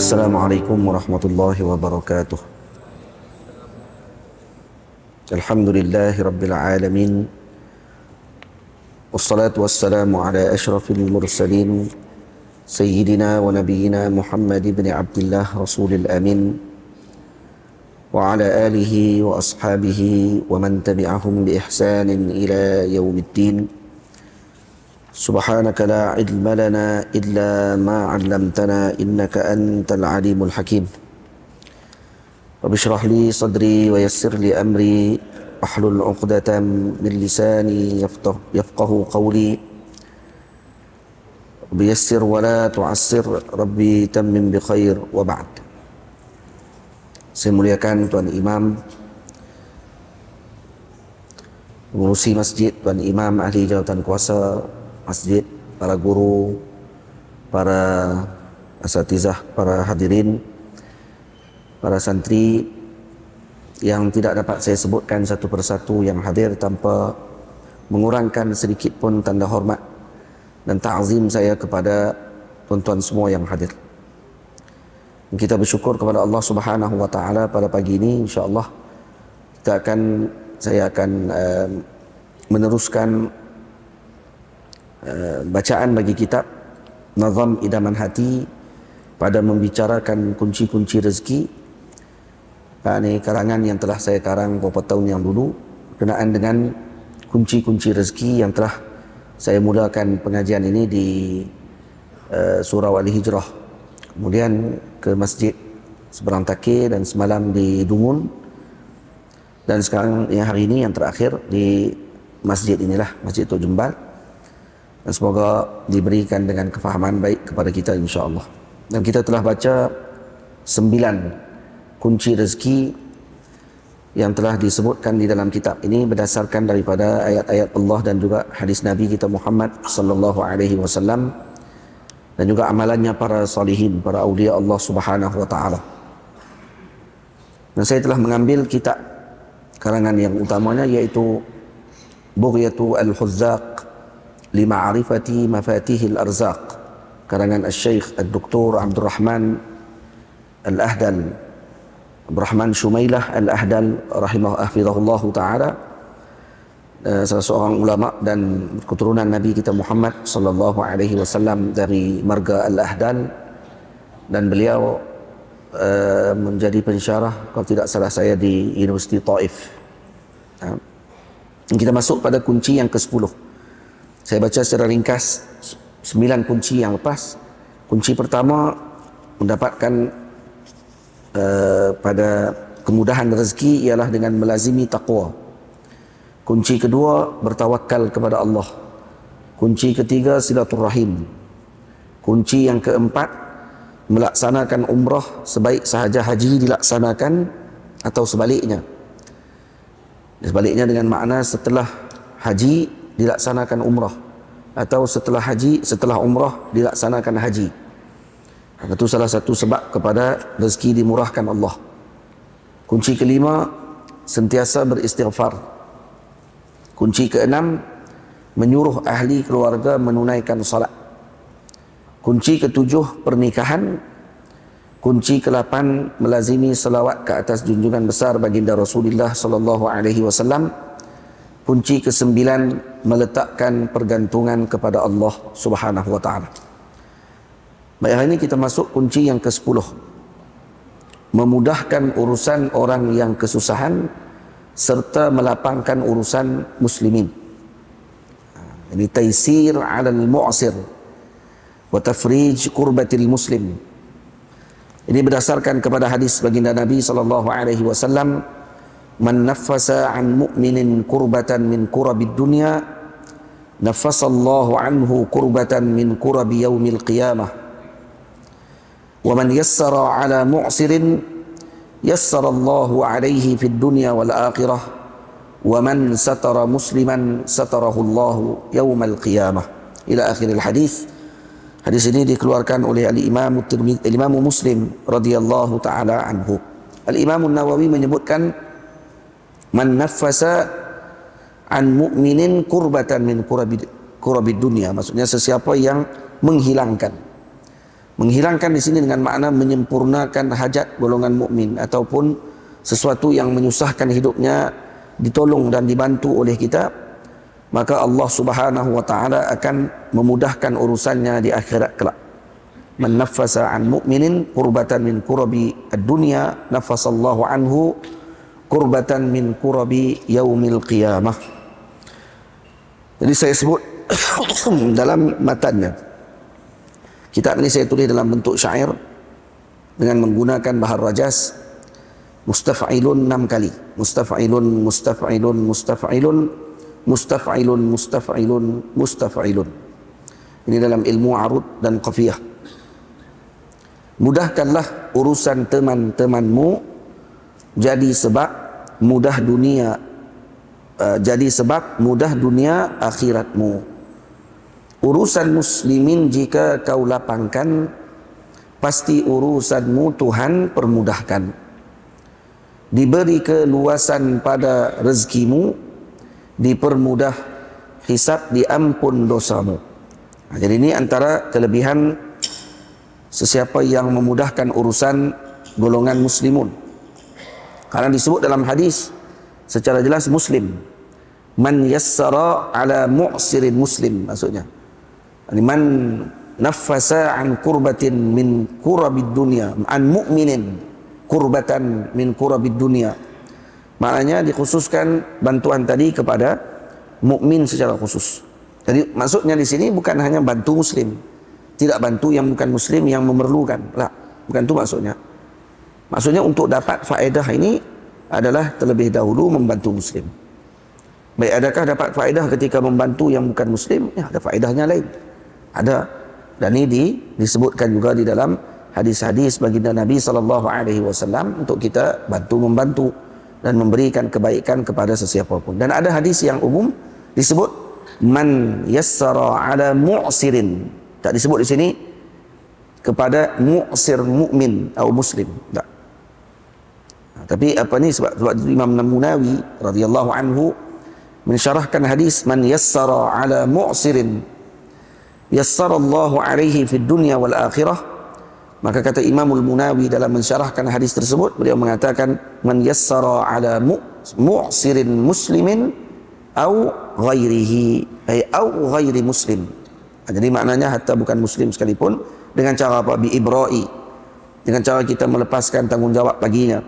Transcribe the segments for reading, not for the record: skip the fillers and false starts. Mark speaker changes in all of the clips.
Speaker 1: Assalamualaikum warahmatullahi wabarakatuh. Alhamdulillahi rabbil alamin. Wassalatu wassalamu ala ashrafil mursalin Sayyidina wa nabiyyina Muhammad ibn Abdullah Rasulil Amin, wa ala alihi wa ashabihi wa man tabi'ahum bi ihsanin ila yaumiddin. Subhanaka la ilma lana illa ma 'allamtana innaka antal alimul hakim. Rabbi shrah li sadri wa yassir li amri wahlul 'uqdatam min lisani yafqahu qawli. Rabbi yassir wa la tu'assir, Rabbi tammim bi khair, wa ba'd. Saya muliakan Tuan Imam, pengurusi masjid, Tuan Imam, ahli jawatan kuasa masjid, para guru, para asatizah, para hadirin, para santri yang tidak dapat saya sebutkan satu persatu yang hadir tanpa mengurangkan sedikit pun tanda hormat dan ta'zim saya kepada tuan-tuan semua yang hadir. Kita bersyukur kepada Allah Subhanahu wa taala pada pagi ini, insya-Allah saya akan meneruskan bacaan bagi kitab Nazam Idaman Hati pada membicarakan kunci-kunci rezeki. Ini karangan yang telah saya karang beberapa tahun yang dulu berkenaan dengan kunci-kunci rezeki yang telah saya mulakan pengajian ini di Surau Al-Hijrah, kemudian ke Masjid Seberang Takir dan semalam di Dungun, dan sekarang yang hari ini yang terakhir di masjid inilah, Masjid Tok Jembal. Dan semoga diberikan dengan kefahaman baik kepada kita, insya-Allah. Dan kita telah baca 9 kunci rezeki yang telah disebutkan di dalam kitab ini berdasarkan daripada ayat-ayat Allah dan juga hadis Nabi kita Muhammad sallallahu alaihi wasallam, dan juga amalannya para salihin, para aulia Allah Subhanahu wa taala. Dan saya telah mengambil kitab karangan yang utamanya, yaitu Bughyatu Al-Huzzaq li Ma'rifati Mafatihil Arzaq, karangan Al-Syekh Al-Doktor Abdurrahman Al-Ahdal, Abdurrahman Shumailah Al-Ahdal rahimahullahu ta'ala, salah seorang ulama dan keturunan Nabi kita Muhammad sallallahu alaihi wasallam dari marga Al-Ahdal, dan beliau menjadi pensyarah, kalau tidak salah saya, di Universiti Taif. Kita masuk pada kunci yang ke-10. Saya baca secara ringkas 9 kunci yang lepas. Kunci pertama mendapatkan pada kemudahan rezeki ialah dengan melazimi taqwa. Kunci kedua, bertawakal kepada Allah. Kunci ketiga, silaturrahim. Kunci yang keempat, melaksanakan umrah sebaik sahaja haji dilaksanakan, atau sebaliknya. Sebaliknya dengan makna setelah haji dilaksanakan umrah, atau setelah umrah dilaksanakan haji. Itu salah satu sebab kepada rezeki dimurahkan Allah. Kunci kelima, sentiasa beristighfar. Kunci keenam, menyuruh ahli keluarga menunaikan salat. Kunci ketujuh, pernikahan. Kunci ke-8, melazimi selawat ke atas junjungan besar baginda Rasulullah sallallahu alaihi wasallam. Kunci ke-9, meletakkan pergantungan kepada Allah Subhanahu wa taala. Baik, hari ini kita masuk kunci yang ke-10. Memudahkan urusan orang yang kesusahan serta melapangkan urusan muslimin. Ini taysir 'alal mu'sir wa tafrij kurbatil muslim. Ini berdasarkan kepada hadis baginda Nabi sallallahu alaihi wasallam, man naffasa an mu'minin kurbatan min kurabid dunya, naffasallahu anhu kurbatan min kurabi yaumil qiyamah. Wa man yassara ala mu'sirin, yassarallahu alaihi fid dunya wal akhirah. Wa man satara musliman, satarahullahu yaumal qiyamah. Ila akhiril hadis. Hadis ini dikeluarkan oleh Al-Imam Muslim radhiyallahu ta'ala anhu. Al-Imam Nawawi menyebutkan, man naffasa an mu'minin kurbatan min kurabid dunia, maksudnya sesiapa yang menghilangkan Menghilangkan di sini dengan makna menyempurnakan hajat golongan mukmin ataupun sesuatu yang menyusahkan hidupnya ditolong dan dibantu oleh kita, maka Allah Subhanahu wa taala akan memudahkan urusannya di akhirat kelak. Man naffasa an mu'minin kurbatan min kurabi ad-dunya nafasallahu anhu kurbatan min kurabi yaumil qiyamah. Jadi saya sebut dalam matannya. Kitab ini saya tulis dalam bentuk syair dengan menggunakan bahar rajas, mustaf'ilun 6 kali. Mustaf'ilun, mustaf'ilun, mustaf'ilun, mustaf'ilun, mustaf'ilun, mustaf'ilun. Ini dalam ilmu arud dan qafiyah. Mudahkanlah urusan teman-temanmu jadi sebab mudah dunia, jadi sebab mudah dunia akhiratmu. Urusan muslimin jika kau lapangkan, pasti urusanmu Tuhan permudahkan. Diberi keluasan pada rezekimu, dipermudah hisab, diampun dosamu. Jadi ini antara kelebihan sesiapa yang memudahkan urusan golongan muslimun. Karena disebut dalam hadis secara jelas muslim. Man yassara ala mu'sirin muslim, maksudnya. Man nafasa an kurbatin min kurabid dunia, an mu'minin kurbatan min kurabid dunia. Maknanya dikhususkan bantuan tadi kepada mukmin secara khusus. Jadi maksudnya di sini bukan hanya bantu muslim, tidak bantu yang bukan muslim yang memerlukan. Lah, bukan itu maksudnya. Maksudnya untuk dapat faedah ini adalah terlebih dahulu membantu muslim. Baik, adakah dapat faedah ketika membantu yang bukan muslim? Ya, ada faedahnya lain. Ada, dan ini disebutkan juga di dalam hadis-hadis baginda Nabi SAW untuk kita membantu dan memberikan kebaikan kepada sesiapa pun. Dan ada hadis yang umum disebut man yassara ala mu'sirin. Tak disebut di sini kepada mu'sir mukmin atau muslim. Tak. Tapi apa ni sebab Imam Nawawi radhiyallahu anhu mensyarahkan hadis man yassara ala mu'sirin yassarallahu alaihi fid dunya wal akhirah. Maka kata Imamul Munawi dalam mensyarahkan hadis tersebut, beliau mengatakan man yassara ala mu'sirin muslimin au ghairihi, ay au ghairi muslim. Jadi maknanya hatta bukan muslim sekalipun, dengan cara apa? Bi ibra'i, dengan cara kita melepaskan tanggungjawab baginya.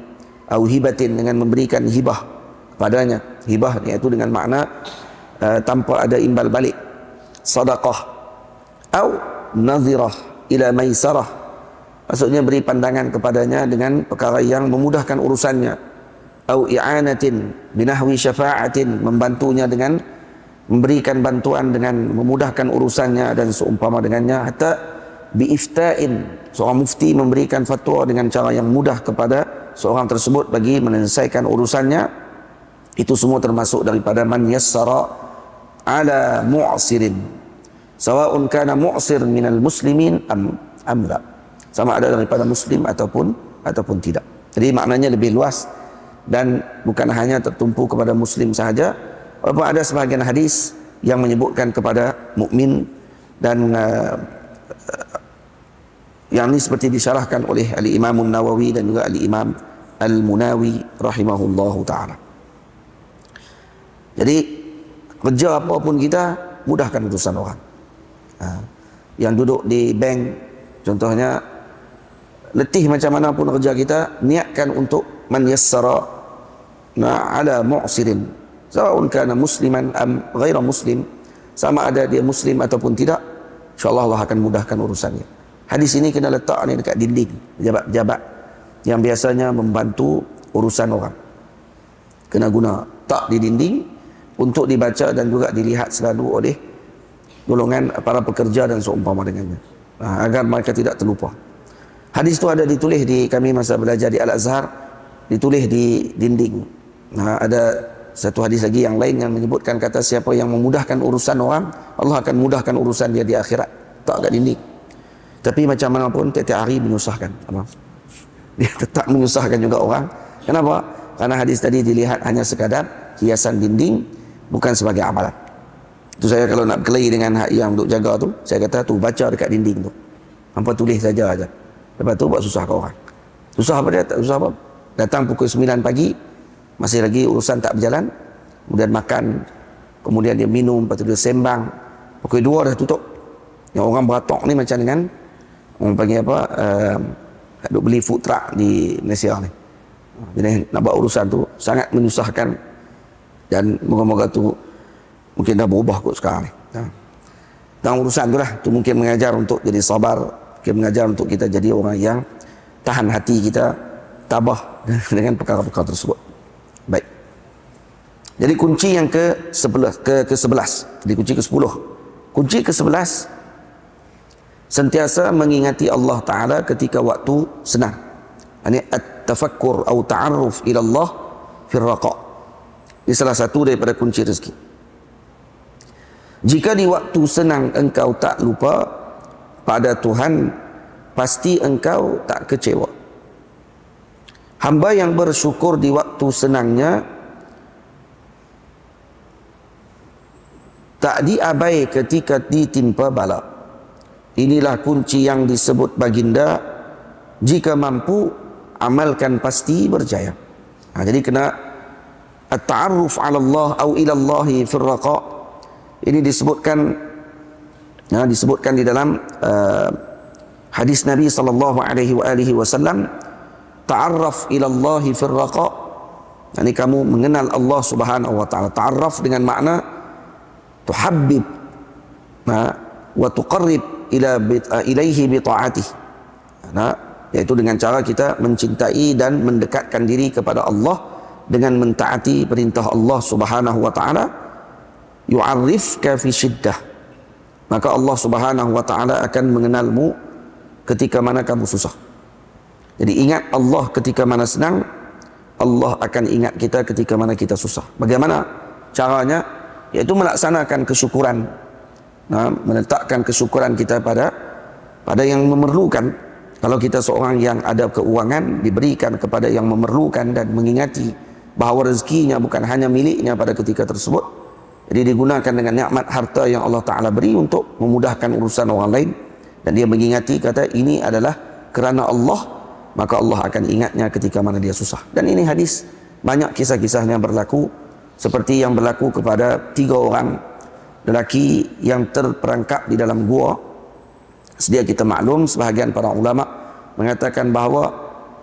Speaker 1: Au hibatin, dengan memberikan hibah kepadanya. Hibah iaitu dengan makna tanpa ada imbal balik. Sedekah. Au nazirah ila maisarah, maksudnya beri pandangan kepadanya dengan perkara yang memudahkan urusannya. Au i'anatin binahwi syafa'atin, membantunya dengan memberikan bantuan dengan memudahkan urusannya dan seumpama dengannya. Hatta biifta'in, seorang mufti memberikan fatwa dengan cara yang mudah kepada seorang tersebut bagi menyelesaikan urusannya. Itu semua termasuk daripada man yassara ala mu'sirin, sawa'un kana mu'sir minal muslimin am la, sama ada daripada muslim ataupun tidak. Jadi maknanya lebih luas dan bukan hanya tertumpu kepada muslim sahaja. Walaupun ada sebahagian hadis yang menyebutkan kepada mukmin dan yang ini seperti disyarahkan oleh Al-Imam Nawawi dan juga Al-Imam Al-Munawi rahimahullahu ta'ala. Jadi kerja apapun kita, mudahkan urusan orang. Yang duduk di bank contohnya, letih macam mana pun kerja kita, niatkan untuk man yassara ala mu'sirin, sawa'un kana musliman am ghaira muslim, sama ada dia muslim ataupun tidak, insyaallah Allah akan mudahkan urusannya. Hadis ini kena letak ni dekat dinding pejabat-pejabat yang biasanya membantu urusan orang. Kena guna tak di dinding untuk dibaca dan juga dilihat selalu oleh golongan para pekerja dan seumpama dengannya, agar mereka tidak terlupa. Hadis itu ada ditulis di kami masa belajar di Al-Azhar, ditulis di dinding. Ada satu hadis lagi yang lain yang menyebutkan kata siapa yang memudahkan urusan orang, Allah akan mudahkan urusan dia di akhirat. Tak kat dinding. Tapi macam mana pun tiap-tiap hari menyusahkan. Dia tetap menyusahkan juga orang. Kenapa? Karena hadis tadi dilihat hanya sekadar hiasan dinding, bukan sebagai amalan. Itu saya kalau nak berkelahi dengan hak yang duk jaga tu, saya kata tu baca dekat dinding tu. hampa tulis saja aja. Lepas tu buat susah kau orang. Susah apa dia? Tak susah apa. Datang pukul 9 pagi, masih lagi urusan tak berjalan, kemudian makan, kemudian dia minum, lepas tu dia sembang, pukul 2 dah tutup. Yang orang beratok ni macam dengan orang panggil apa, duk beli food truck di Malaysia ni. Jadi nak buat urusan tu sangat menyusahkan, dan moga-moga tu mungkin dah berubah kot sekarang ni. Dan urusan tu lah, tu mungkin mengajar untuk jadi sabar, mungkin mengajar untuk kita jadi orang yang tahan hati kita, tabah dengan perkara-perkara tersebut. Baik. Jadi kunci yang ke-11, jadi kunci ke-10. Kunci ke-11, sentiasa mengingati Allah Ta'ala ketika waktu senang. Ini at-tafakkur atau ta'arruf ila Allah fi raqa. Ini salah satu daripada kunci rezeki. Jika di waktu senang engkau tak lupa pada Tuhan, pasti engkau tak kecewa. Hamba yang bersyukur di waktu senangnya tak diabai ketika ditimpa bala. Inilah kunci yang disebut baginda, jika mampu amalkan pasti berjaya. Jadi kena at-ta'arruf 'ala Allah atau ila Allah fi raqa. Ini disebutkan di dalam hadis Nabi sallallahu alaihi wasallam, ta'arraf ila Allah fi raqa. Yani kamu mengenal Allah Subhanahu wa taala. Ta'arraf dengan makna tuhabbib wa tuqarrib ilaihi bi ta'atih. Yaitu dengan cara kita mencintai dan mendekatkan diri kepada Allah dengan mentaati perintah Allah Subhanahu wa taala. Yu'arrifka fi syiddah, maka Allah Subhanahu wa taala akan mengenalmu ketika mana kamu susah. Jadi ingat Allah ketika mana senang, Allah akan ingat kita ketika mana kita susah. Bagaimana caranya? Yaitu melaksanakan kesyukuran, meletakkan kesyukuran kita pada yang memerlukan. Kalau kita seorang yang ada keuangan, diberikan kepada yang memerlukan dan mengingati bahawa rezekinya bukan hanya miliknya pada ketika tersebut. Jadi digunakan dengan nikmat harta yang Allah Ta'ala beri untuk memudahkan urusan orang lain, dan dia mengingati kata ini adalah kerana Allah, maka Allah akan ingatnya ketika mana dia susah. Dan ini hadis banyak kisah-kisahnya berlaku, seperti yang berlaku kepada 3 orang lelaki yang terperangkap di dalam gua. Sedia kita maklum, sebahagian para ulama mengatakan bahawa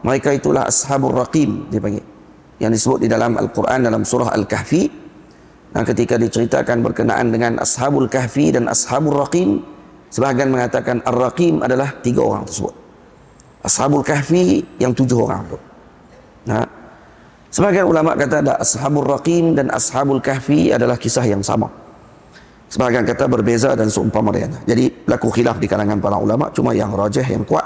Speaker 1: mereka itulah Ashabul Raqim dipanggil, yang disebut di dalam Al-Quran dalam surah Al-Kahfi. Nah, ketika diceritakan berkenaan dengan Ashabul Kahfi dan Ashabul Raqim, sebahagian mengatakan Ar-Raqim adalah 3 orang tersebut, Ashabul Kahfi yang 7 orang tu. Nah, sebahagian ulama kata ada Ashabul Raqim dan Ashabul Kahfi adalah kisah yang sama. Sebahagian kata berbeza dan seumpama dengannya. Jadi berlaku khilaf di kalangan para ulama, cuma yang rajih, yang kuat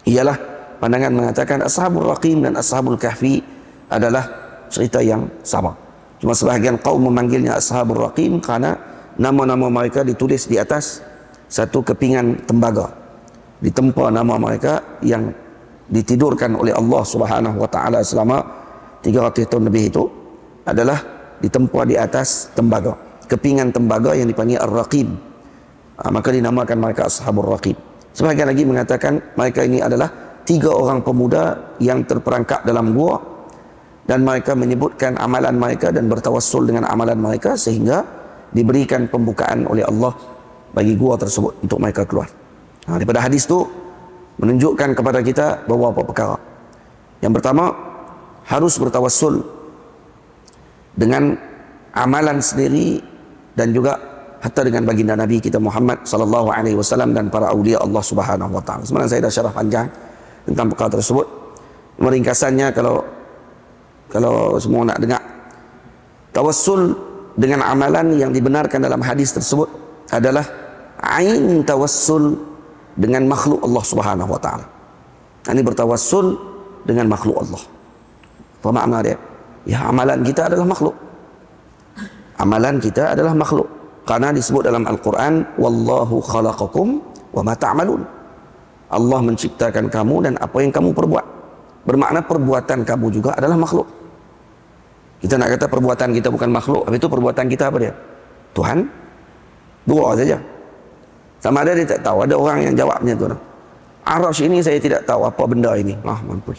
Speaker 1: ialah pandangan mengatakan Ashabul Raqim dan Ashabul Kahfi adalah cerita yang sama. Cuma sebahagian kaum memanggilnya Ashabul Raqim kerana nama-nama mereka ditulis di atas satu kepingan tembaga. Ditempa nama mereka yang ditidurkan oleh Allah Subhanahu wa taala selama 300 tahun lebih itu adalah ditempa di atas tembaga. Kepingan tembaga yang dipanggil Ar-Raqim. Maka dinamakan mereka Ashabul Raqim. Sebahagian lagi mengatakan mereka ini adalah 3 orang pemuda yang terperangkap dalam gua, dan mereka menyebutkan amalan mereka dan bertawassul dengan amalan mereka sehingga diberikan pembukaan oleh Allah bagi gua tersebut untuk mereka keluar. Daripada hadis itu menunjukkan kepada kita beberapa perkara. Yang pertama, harus bertawassul dengan amalan sendiri dan juga hatta dengan baginda Nabi kita Muhammad sallallahu alaihi wasallam dan para aulia Allah Subhanahu wa taala. Sebenarnya saya dah syarah panjang tentang perkara tersebut. Meringkasannya, kalau semua nak dengar, tawassul dengan amalan yang dibenarkan dalam hadis tersebut adalah ain tawassul dengan makhluk Allah Subhanahu wa taala. Ini bertawassul dengan makhluk Allah. Apa makna dia? Ya, amalan kita adalah makhluk. Amalan kita adalah makhluk. Karena disebut dalam Al-Quran, wallahu khalaqakum wa ma ta'malun. Allah menciptakan kamu dan apa yang kamu perbuat. Bermakna perbuatan kamu juga adalah makhluk. Kita nak kata perbuatan kita bukan makhluk, tapi itu perbuatan kita apa dia? Tuhan? 2 saja. Sama ada dia tak tahu. Ada orang yang jawabnya tu. Arash ini saya tidak tahu apa benda ini. Mampus.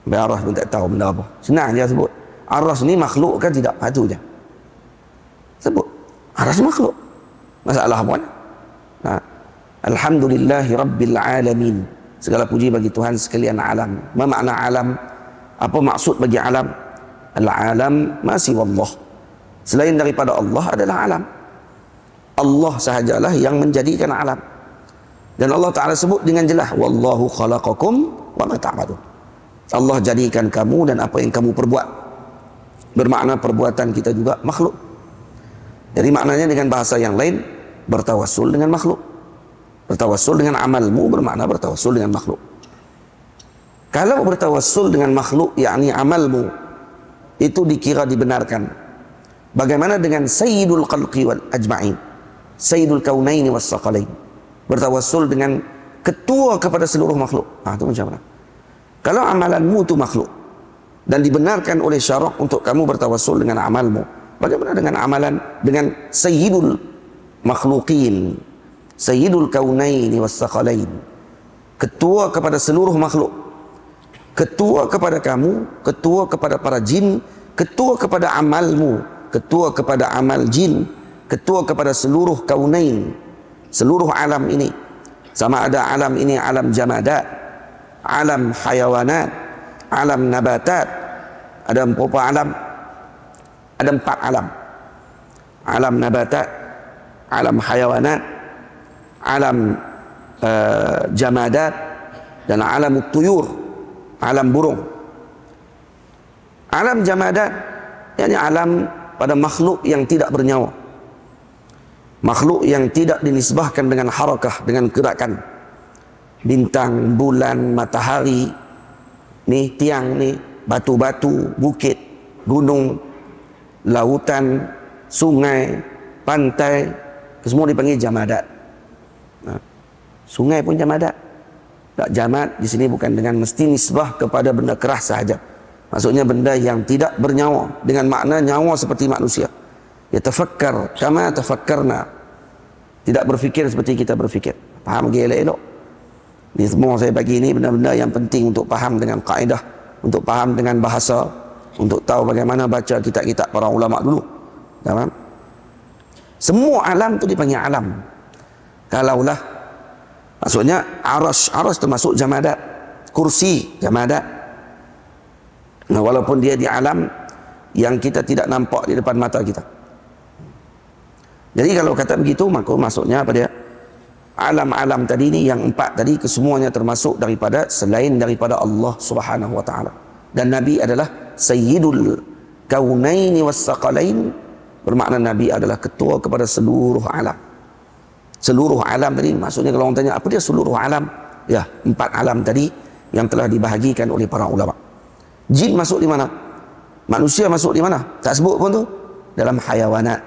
Speaker 1: Arash pun tak tahu benda apa. Senang dia sebut. Arash ni makhluk kan tidak? Itu je. Sebut. Arash makhluk. Masalah apa? Nah. Alhamdulillahi Rabbil Alamin. Segala puji bagi Tuhan sekalian alam. Apa makna alam? Apa maksud bagi alam? Al-alam masih wallah. Selain daripada Allah adalah alam. Allah sahajalah yang menjadikan alam. Dan Allah Ta'ala sebut dengan jelas, wallahu khalaqakum wa ma ta'malun. Allah jadikan kamu dan apa yang kamu perbuat. Bermakna perbuatan kita juga makhluk. Jadi maknanya dengan bahasa yang lain, bertawassul dengan makhluk. Bertawassul dengan amalmu bermakna bertawassul dengan makhluk. Kalau bertawassul dengan makhluk, yakni amalmu, itu dikira dibenarkan. Bagaimana dengan sayyidul khalqi wal ajma'in, sayyidul kaunaini was saqalain, bertawassul dengan ketua kepada seluruh makhluk. Itu macam mana? Kalau amalanmu itu makhluk dan dibenarkan oleh syarak untuk kamu bertawassul dengan amalmu, bagaimana dengan amalan dengan sayyidul makhluqin, sayyidul kaunaini was saqalain, ketua kepada seluruh makhluk, ketua kepada kamu, ketua kepada para jin, ketua kepada amalmu, ketua kepada amal jin, ketua kepada seluruh kaunain, seluruh alam ini. Sama ada alam ini alam jamadat, alam hayawanat, alam nabatat. Ada berapa alam? Ada 4 alam. Alam nabatat, alam hayawanat, alam jamadat, dan alam tuyur, alam burung. Alam jamadat, yakni alam pada makhluk yang tidak bernyawa, makhluk yang tidak dinisbahkan dengan harakah, dengan gerakan. Bintang, bulan, matahari, ni tiang ni, batu-batu, bukit, gunung, lautan, sungai, pantai, semua dipanggil jamadat. Sungai pun jamadat. Tak, jamad di sini bukan dengan mesti nisbah kepada benda keras sahaja. Maksudnya benda yang tidak bernyawa, dengan makna nyawa seperti manusia. Ya tafakkar kama tafakkarna. Tidak berfikir seperti kita berfikir. Faham lagi elok-elok. Ini semua saya bagi ini benda-benda yang penting untuk faham dengan kaedah, untuk faham dengan bahasa, untuk tahu bagaimana baca kitab-kitab para ulama dulu. Faham? Semua alam itu dipanggil alam. Kalaulah, maksudnya arash termasuk jamadat, kursi jamadat. Nah, walaupun dia di alam yang kita tidak nampak di depan mata kita. Jadi kalau kata begitu, maka maksudnya apa dia? Alam-alam tadi ni, yang 4 tadi, kesemuanya termasuk daripada selain daripada Allah Subhanahu wa taala. Dan Nabi adalah sayyidul kaunaini was saqalain, bermakna Nabi adalah ketua kepada seluruh alam. Seluruh alam tadi, maksudnya kalau orang tanya apa dia seluruh alam? Ya, 4 alam tadi yang telah dibahagikan oleh para ulama. Jin masuk di mana? Manusia masuk di mana? Tak sebut pun tu. Dalam hayawanat.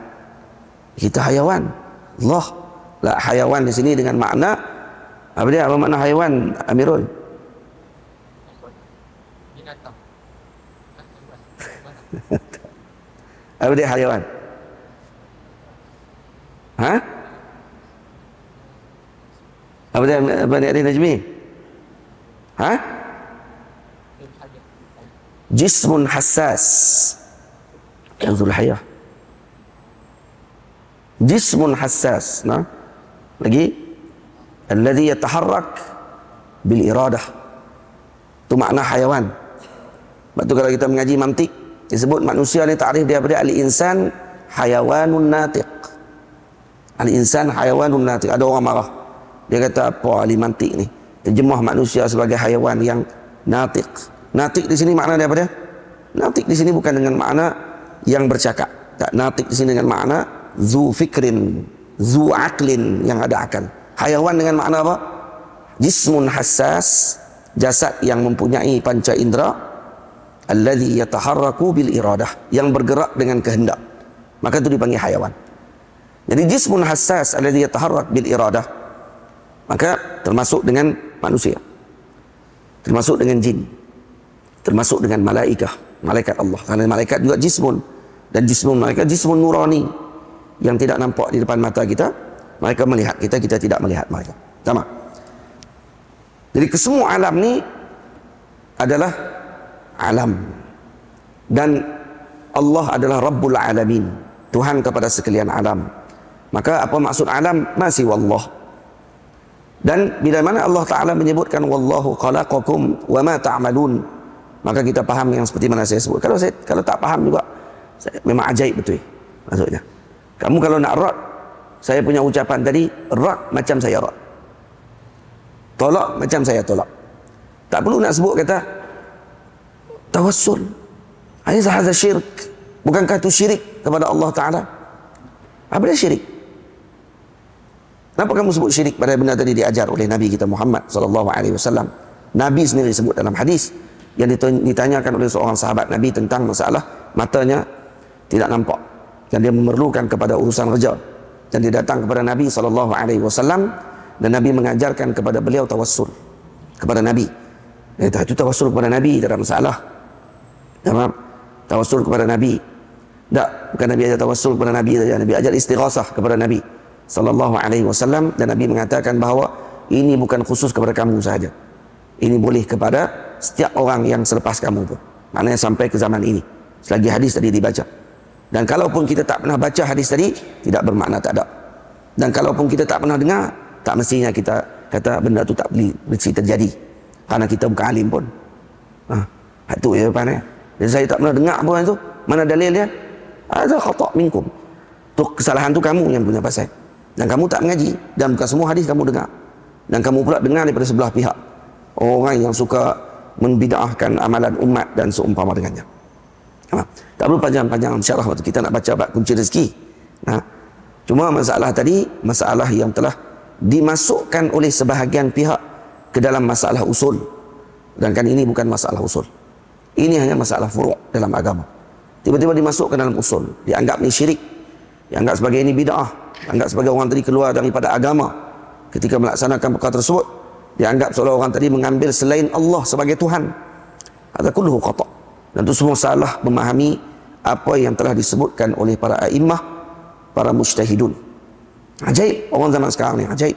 Speaker 1: Kita hayawan. Allah. Lah, hayawan di sini dengan makna apa dia? Apa makna hayawan, Amirul? Binatang. Apa dia hayawan? Ha? Apa dia Najmi? Ha? Jismun hassas. Yanzul hayah. Jismun hassas. Nah, lagi alladhi yataharrak bil iradah. Itu makna hayawan. Sebab tu kalau kita mengaji mantik, disebut manusia ni takrif dia pada al-insan hayawanun natiq. Al-insan hayawanun natiq. Ada orang marah. Dia kata apa ahli mantik ni? Terjemah manusia sebagai hayawan yang natiq. Natiq di sini makna dia apa dia? Natiq di sini bukan dengan makna yang bercakap. Tak, natiq di sini dengan makna zu fikrin, zu aqlin, yang ada akal. Hayawan dengan makna apa? Jismun hassas, jasad yang mempunyai panca indera, alladhi yataharraku bil iradah, yang bergerak dengan kehendak. Maka itu dipanggil hayawan. Jadi jismun hassas alladhi yataharrak bil iradah, maka termasuk dengan manusia, termasuk dengan jin, termasuk dengan malaikat Allah. Karena malaikat juga jismun, dan jismun malaikat jismun nurani, yang tidak nampak di depan mata kita, Mereka melihat kita, kita tidak melihat mereka. Sama. Jadi kesemua alam ni adalah alam. Dan Allah adalah Rabbul Alamin, Tuhan kepada sekalian alam. Maka apa maksud alam? Masih wallah. Dan bila mana Allah Ta'ala menyebutkan wallahu khalaqakum wa ma ta'malun, maka kita faham yang seperti mana saya sebut. Kalau tak faham juga, memang ajaib betul maksudnya. Kamu kalau nak rad, saya punya ucapan tadi, rad macam saya rad, tolak macam saya tolak. Tak perlu nak sebut kata tawassul. Alaysa hadza syirik? Bukankah itu syirik kepada Allah Ta'ala? Apa dia syirik? Kenapa kamu sebut syirik pada benda tadi diajar oleh Nabi kita Muhammad SAW? Nabi sendiri sebut dalam hadis yang ditanyakan oleh seorang sahabat Nabi tentang masalah matanya tidak nampak dan dia memerlukan kepada urusan kerja, dan dia datang kepada Nabi SAW dan Nabi mengajarkan kepada beliau tawassul kepada Nabi. Itu tawassul kepada Nabi, tidak ada masalah. Tamam. Tawassul kepada Nabi. Tak, bukan Nabi ajar tawassul kepada Nabi saja. Nabi ajar istighasah kepada Nabi SAW, dan Nabi mengatakan bahawa ini bukan khusus kepada kamu sahaja. Ini boleh kepada setiap orang yang selepas kamu pun. Maknanya sampai ke zaman ini. Selagi hadis tadi dibaca. Dan kalaupun kita tak pernah baca hadis tadi, tidak bermakna tak ada. Dan kalaupun kita tak pernah dengar, tak mestinya kita kata benda tu tak boleh mesti terjadi. Karena kita bukan alim pun. Itu ya depannya. Dan saya tak pernah dengar pun itu. Mana dalil dia? Ada khata' minkum. Tu kesalahan tu kamu yang punya pasal. Dan kamu tak mengaji, dan bukan semua hadis kamu dengar. Dan kamu pula dengar daripada sebelah pihak orang yang suka membid'ahkan amalan umat dan seumpama dengannya. Tak perlu panjang-panjang syarah waktu kita nak baca bab kunci rezeki. Cuma masalah tadi, masalah yang telah dimasukkan oleh sebahagian pihak ke dalam masalah usul. Sedangkan ini bukan masalah usul. Ini hanya masalah furu' dalam agama. Tiba-tiba dimasukkan dalam usul. Dianggap ni syirik. Dianggap sebagai ini bid'ah. Dianggap sebagai orang tadi keluar daripada agama ketika melaksanakan perkara tersebut. Dianggap seolah orang tadi mengambil selain Allah sebagai Tuhan. Hadza kulluhu khata'. Dan itu semua salah memahami apa yang telah disebutkan oleh para a'immah, para mujtahidun. Ajaib orang zaman sekarang ni, ajaib.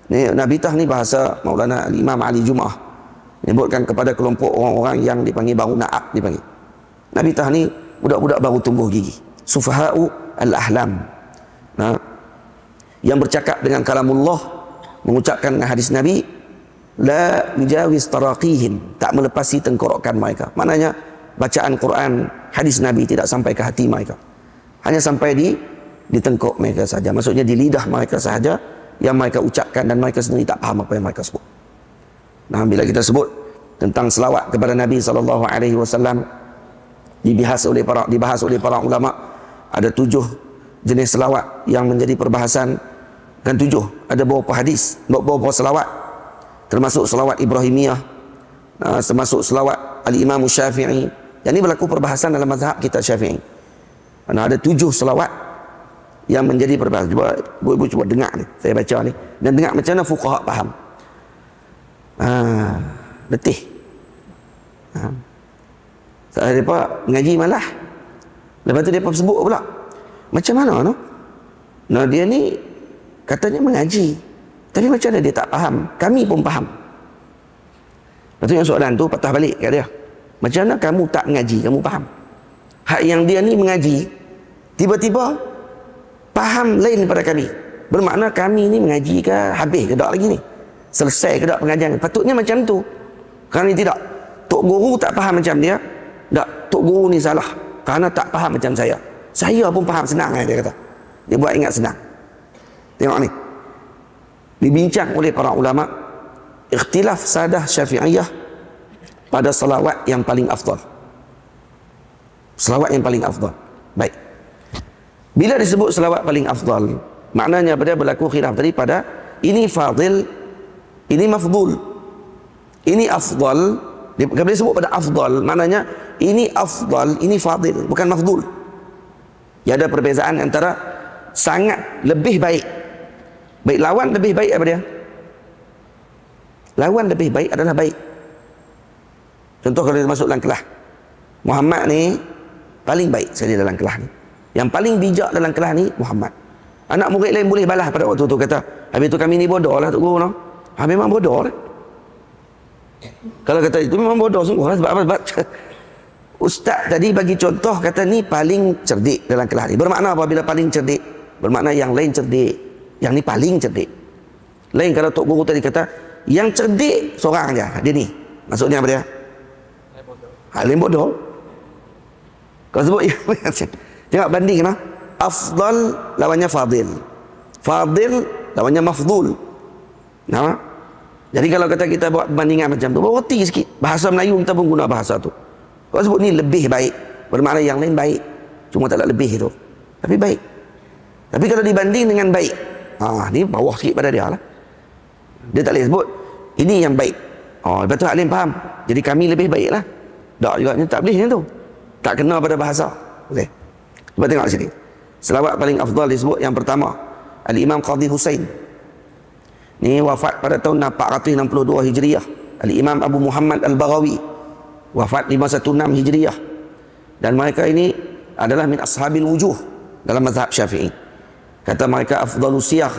Speaker 1: Nabitah ni bahasa Maulana Imam Ali Jum'ah. Menyebutkan kepada kelompok orang-orang yang dipanggil baru na'ab dipanggil. Nabitah ni budak-budak baru tumbuh gigi. Sufaha'u al-ahlam. Yang bercakap dengan kalamullah, mengucapkan dengan hadis Nabi, la yujawiz taraqihim, tak melepasi tengkorokan mereka. Maknanya bacaan Quran, hadis Nabi tidak sampai ke hati mereka. Hanya sampai di tengkok mereka saja. Maksudnya di lidah mereka sahaja yang mereka ucapkan, dan mereka sendiri tak faham apa yang mereka sebut. Bila kita sebut tentang selawat kepada Nabi SAW, dibahas oleh para ulama, ada 7 jenis selawat yang menjadi perbahasan. Kan 7, ada beberapa hadis, beberapa selawat, termasuk selawat Ibrahimiyah, termasuk selawat Al-Imam Syafi'i. Yang ini berlaku perbahasan dalam mazhab kita Syafi'i. Ada 7 selawat yang menjadi perbahasan. Ibu cuba dengar ni, saya baca ni, dan dengar macam mana fuqaha faham. Letih. Saya mereka mengaji malah. Lepas tu mereka sebut pula. Macam mana no? Dia ni katanya mengaji, tapi macam mana dia tak faham? Kami pun faham. Lepas tu yang soalan tu patah balik kat dia. Macam mana kamu tak mengaji, kamu faham? Hak yang dia ni mengaji, tiba-tiba faham lain daripada kami. Bermakna kami ni mengaji ke habis ke tak lagi ni? Selesai ke tak pengajian? Patutnya macam tu. Kerana tidak. Tok guru tak faham macam dia. Tak, tok guru ni salah kerana tak faham macam saya. Saya pun faham, senang dia kata. Dia buat ingat senang. Tengok ni. Dibincang oleh para ulama, ikhtilaf sadah Syafi'iyah pada selawat yang paling afdal. Selawat yang paling afdal. Baik. Bila disebut selawat paling afdal, maknanya pada berlaku khilaf tadi pada ini fadil, ini mafdul. Ini afdal, dia boleh sebut pada afdal, maknanya ini afdal, ini fadil, bukan mafdul. Ya, ada perbezaan antara sangat lebih baik. Baik, lawan lebih baik apa dia? Lawan lebih baik adalah baik. Contoh kalau dia masuk dalam kelas, Muhammad ni paling baik sekali dalam kelas ni. Yang paling bijak dalam kelas ni Muhammad. Anak murid lain boleh balas pada waktu tu, kata, habis tu kami ni bodoh lah Tok Guru no. Memang bodoh lah. Kalau kata itu memang bodoh sungguh lah. Sebab apa? Sebab ustaz tadi bagi contoh, kata ni paling cerdik dalam kelas ni. Bermakna apa bila paling cerdik? Bermakna yang lain cerdik, yang ni paling cerdik. Lain kalau Tok Guru tadi kata yang cerdik seorang aja, dia ni. Maksudnya apa dia? Lain bodoh. Kalau sebut tengok banding nah. Afdal lawannya fadil. Fadil lawannya mafdul. Nah. Jadi kalau kata kita buat bandingan macam tu, berhenti sikit. Bahasa Melayu kita pun guna bahasa tu. Kalau sebut ni lebih baik, bermakna yang lain baik. Cuma tak ada lebih tu. Tapi baik. Tapi kalau dibanding dengan baik, ni bawah sikit pada dia lah. Dia tak boleh sebut ini yang baik. Lepas tu Alim faham. Jadi kami lebih baik lah. Tak juga, tak boleh macam tu. Tak kena pada bahasa. Boleh. Cuba tengok sini. Selawat paling afdal disebut yang pertama, Al-Imam Qadhi Husain. Ni wafat pada tahun 462 Hijriah. Al-Imam Abu Muhammad Al-Baghawi wafat 516 Hijriah. Dan mereka ini adalah min ashabil wujuh dalam mazhab Syafi'i. Kata mereka afdalu sirah,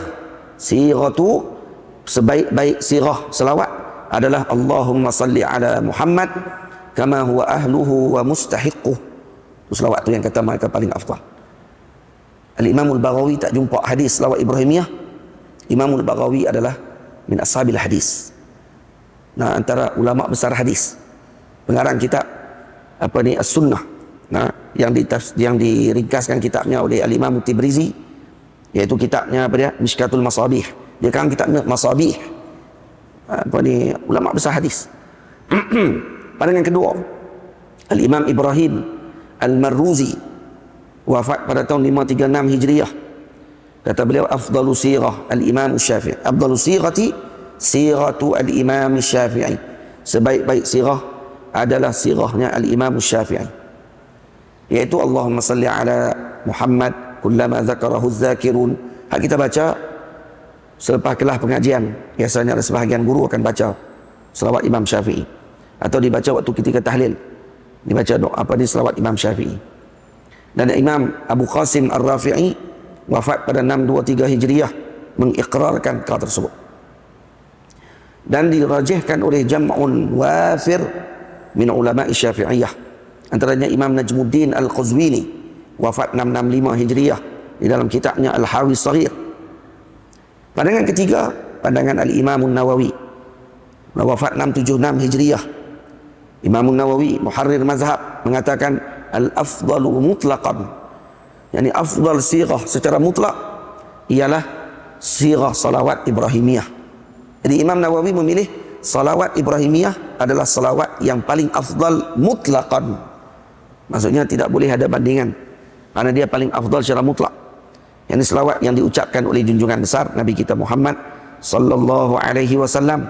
Speaker 1: siratu, sebaik-baik sirah selawat adalah Allahumma salli ala Muhammad kama huwa ahluhu wa mustahiquh. Selawat tu yang kata mereka paling afdal. Al-Imam Al-Baghawi tak jumpa hadis selawat Ibrahimiyah. Imam Al-Baghawi adalah min ashabil hadis. Nah, antara ulama besar hadis. Pengarang kitab apa ni As-Sunnah. Nah, yang diringkaskan kitabnya oleh Al-Imam Tibrizi, iaitu kitabnya apa dia? Mishkatul Masabih. Dia kan kitabnya Masabih. Apa ni ulama besar hadis. Pandangan kedua, Al-Imam Ibrahim Al-Marruzi wafat pada tahun 536 Hijriah. Kata beliau afdalu sirah Al-Imam Syafi'i. Afdalu sirati siratu Al-Imam Syafi'i. Sebaik-baik sirah adalah sirahnya Al-Imam Syafi'i. Iaitu Allahumma salli ala Muhammad kullama zakarahu zakirun. Hak kita baca selepas kelas pengajian. Biasanya ada sebahagian guru akan baca selawat Imam Syafi'i. Atau dibaca waktu ketika tahlil. Dibaca doa apa ni selawat Imam Syafi'i. Dan Imam Abu Qasim Ar-Rafi'i wafat pada 623 Hijriah mengikrarkan perkara tersebut. Dan dirajihkan oleh jam'un wafir min ulama' Syafi'iyah. Antaranya Imam Najmuddin Al-Qazwini wafat 665 Hijriah di dalam kitabnya Al-Hawi Saghir. Pandangan ketiga, pandangan Al-Imam Nawawi wafat 676 Hijriah. Imam Nawawi muharrir mazhab mengatakan al-afdalu mutlaqan, yakni afdal sirah secara mutlak ialah sirah salawat Ibrahimiyah. Jadi Imam Nawawi memilih salawat Ibrahimiyah adalah salawat yang paling afdal mutlaqan. Maksudnya tidak boleh ada bandingan, karena dia paling afdal secara mutlak. Yang ini selawat yang diucapkan oleh junjungan besar Nabi kita Muhammad sallallahu alaihi wasallam.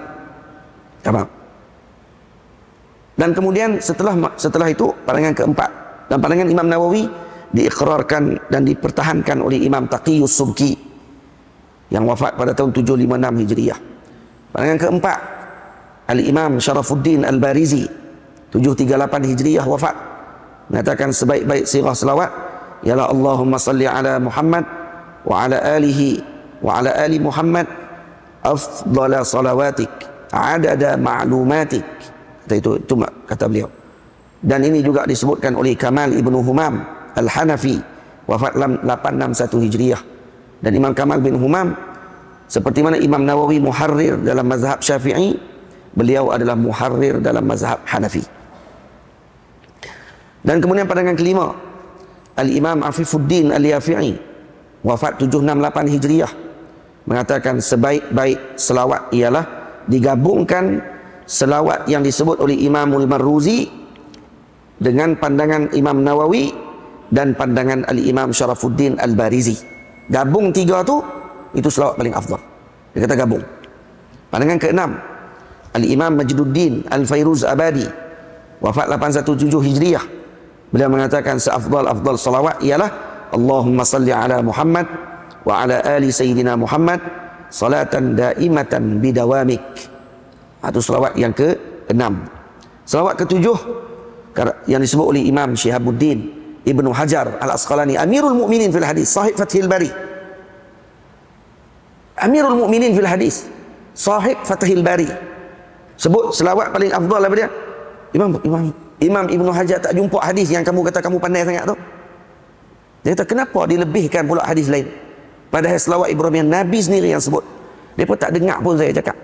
Speaker 1: Dan kemudian setelah itu pandangan keempat, dan pandangan Imam Nawawi diikrarkan dan dipertahankan oleh Imam Taqiyus Subki yang wafat pada tahun 756 Hijriah. Pandangan keempat, Al-Imam Syarafuddin Al-Barizi 738 Hijriah wafat, mengatakan sebaik-baik sirah selawat ialah Allahumma salli ala Muhammad wa ala alihi wa ala ali Muhammad afdala salawatik adada ma'lumatik. Itu kata beliau. Dan ini juga disebutkan oleh Kamal Ibnu Humam Al-Hanafi wafat 861 Hijriah. Dan Imam Kamal bin Humam, seperti mana Imam Nawawi muharrir dalam mazhab Syafi'i, beliau adalah muharrir dalam mazhab Hanafi. Dan kemudian pandangan kelima, Al-Imam Afifuddin Al-Yafi'i wafat 768 Hijriah, mengatakan sebaik-baik selawat ialah digabungkan selawat yang disebut oleh Imamul Marruzi dengan pandangan Imam Nawawi dan pandangan Al-Imam Syarafuddin Al-Barizi. Gabung tiga tu, itu selawat paling afdal. Dia kata gabung. Pandangan keenam, Al-Imam Majduddin Al-Fairuz Abadi wafat 817 Hijriah. Beliau mengatakan seafdal-afdal salawat ialah Allahumma salli ala Muhammad wa ala ali Sayyidina Muhammad salatan daimatan bidawamik. Itu selawat yang ke-6. Selawat ke-7 yang disebut oleh Imam Syihabuddin Ibnu Hajar Al-Asqalani Amirul Mukminin fil Hadis, Sahih Fathil Bari. Amirul Mukminin fil hadis, sahib Fathil Bari, sebut selawat paling afdal apa dia? Imam Ibnu Hajar tak jumpa hadis yang kamu kata kamu pandai sangat tu. Dia kata kenapa dilebihkan pula hadis lain? Padahal selawat Ibrahim Nabi sendiri yang sebut. Depa tak dengar pun saya cakap.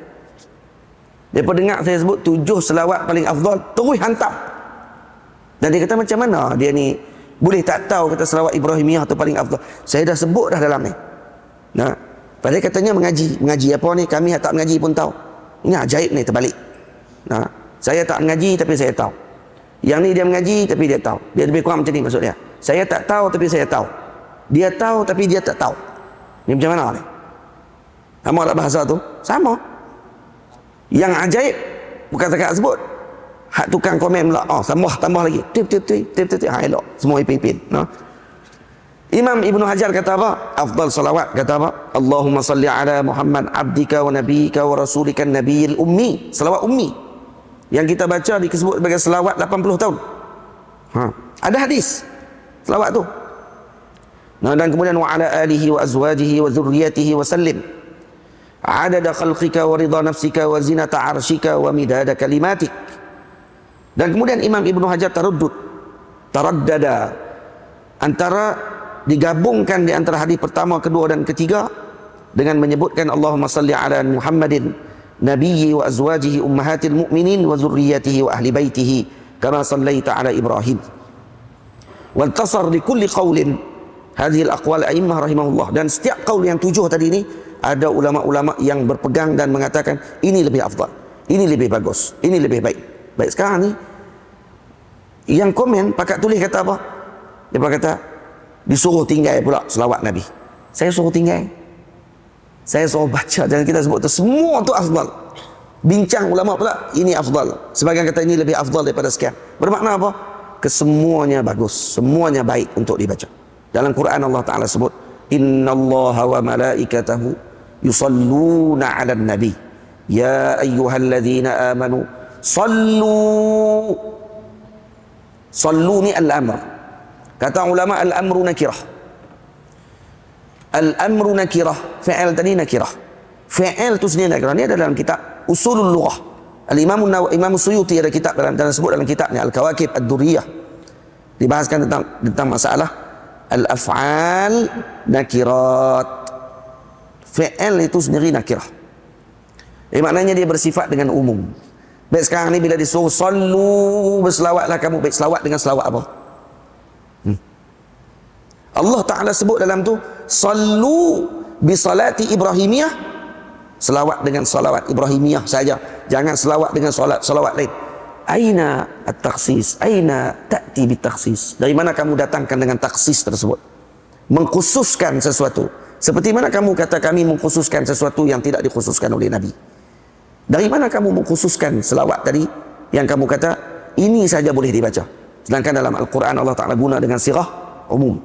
Speaker 1: Depa dengar saya sebut 7 selawat paling afdal, terus hantam. Dan dia kata macam mana dia ni boleh tak tahu kata selawat Ibrahimiyah tu paling afdal. Saya dah sebut dah dalam ni. Nah, padahal katanya mengaji apa ni, kami yang tak mengaji pun tahu. Ini ajaib ni terbalik. Nah, saya tak mengaji tapi saya tahu. Yang ni dia mengaji tapi dia tahu. Dia lebih kurang macam ni maksud dia. Saya tak tahu tapi saya tahu. Dia tahu tapi dia tak tahu. Ni macam mana ni? Sama tak bahasa tu? Sama. Yang ajaib bukan cakap sebut. Hak tukang komen pula. Oh, tambah lagi. Tip. Ha, elok. Semua ipin-ipin. No? Imam Ibnu Hajar kata apa? Afdal salawat kata apa? Allahumma salli ala Muhammad abdika wa nabiyika wa rasulika nabiyil ummi. Salawat ummi. Yang kita baca disebut sebagai selawat 80 tahun. Ada hadis selawat tu. Nah, dan kemudian wa ala alihi wa azwajihi wa dzurriyyatihi wa sallim. Adada khalqika wa ridha nafsika wa zinata arsyika wa midada kalimatik. Dan kemudian Imam Ibnu Hajar taraddada antara digabungkan di antara hadis pertama, kedua dan ketiga dengan menyebutkan Allahumma salli ala Muhammadin nabiyyi wa azwajihi ummahatil mu'minin wa zurriyyatihi wa ahli baitihi kama sallaita ala Ibrahim. Wal tasar li kulli qaulin hadhihi al-aqwal a'immah rahimahullah. Dan setiap qaul yang 7 tadi ni ada ulama-ulama yang berpegang dan mengatakan ini lebih afdal, ini lebih bagus, ini lebih baik. Baik, sekarang ni yang komen pakat tulis kata apa? Dia kata disuruh tinggal pula selawat Nabi. Saya suruh tinggal, saya suruh baca, dan kita sebut tu semua tu afdal. Bincang ulama pula ini afdal, sebagian kata ini lebih afdal daripada sekian. Bermakna apa? Kesemuanya bagus, semuanya baik untuk dibaca. Dalam Quran Allah Ta'ala sebut innallaha wa malaikatahu yusalluna 'alan nabi ya ayyuhalladzina amanu sallu. Sallu ni al-amr. Kata ulama al-amru nakirah. Al-amru nakirah, fi'il tadi nakirah. Fi'il tu sendiri nakirah. Ni ada dalam kitab Usulul Lughah. Imam Suyuti ada kitab dalam sebut dalam kitabnya Al-Kawakib Ad-Durriyah. Dibahaskan tentang masalah al-af'al nakirat. Fi'il itu sendiri nakirah. Maknanya dia bersifat dengan umum. Baik, sekarang ni bila disuruh sallu, berselawatlah kamu. Baik, selawat dengan selawat apa? Allah Ta'ala sebut dalam tu sallu bi salati Ibrahimiyah, selawat dengan salawat Ibrahimiyah saja, jangan selawat dengan salawat lain. Aina at-takhsis, aina ta'ti bit-takhsis? Dari mana kamu datangkan dengan taksis tersebut? Mengkhususkan sesuatu. Seperti mana kamu kata kami mengkhususkan sesuatu yang tidak dikhususkan oleh Nabi? Dari mana kamu mengkhususkan selawat tadi yang kamu kata ini saja boleh dibaca, sedangkan dalam Al-Quran Allah Ta'ala guna dengan sirah umum.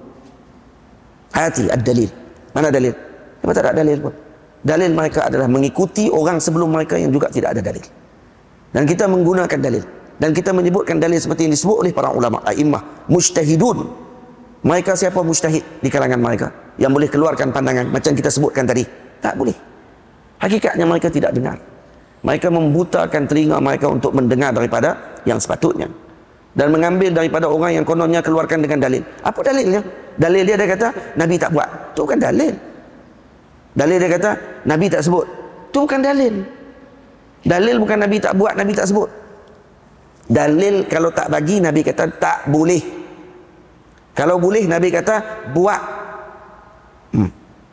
Speaker 1: Hati ad-dalil. Mana dalil? Apa tak ada dalil pun. Dalil mereka adalah mengikuti orang sebelum mereka yang juga tidak ada dalil. Dan kita menggunakan dalil. Dan kita menyebutkan dalil seperti yang disebut oleh para ulama, a'immah, mujtahidun. Mereka siapa mujtahid di kalangan mereka yang boleh keluarkan pandangan macam kita sebutkan tadi? Tak boleh. Hakikatnya mereka tidak dengar. Mereka membutakan telinga mereka untuk mendengar daripada yang sepatutnya, dan mengambil daripada orang yang kononnya keluarkan dengan dalil. Apa dalilnya? Dalil dia kata Nabi tak buat. Itu bukan dalil. Dalil dia kata Nabi tak sebut. Itu bukan dalil. Dalil bukan Nabi tak buat, Nabi tak sebut. Dalil kalau tak bagi, Nabi kata tak boleh. Kalau boleh, Nabi kata buat.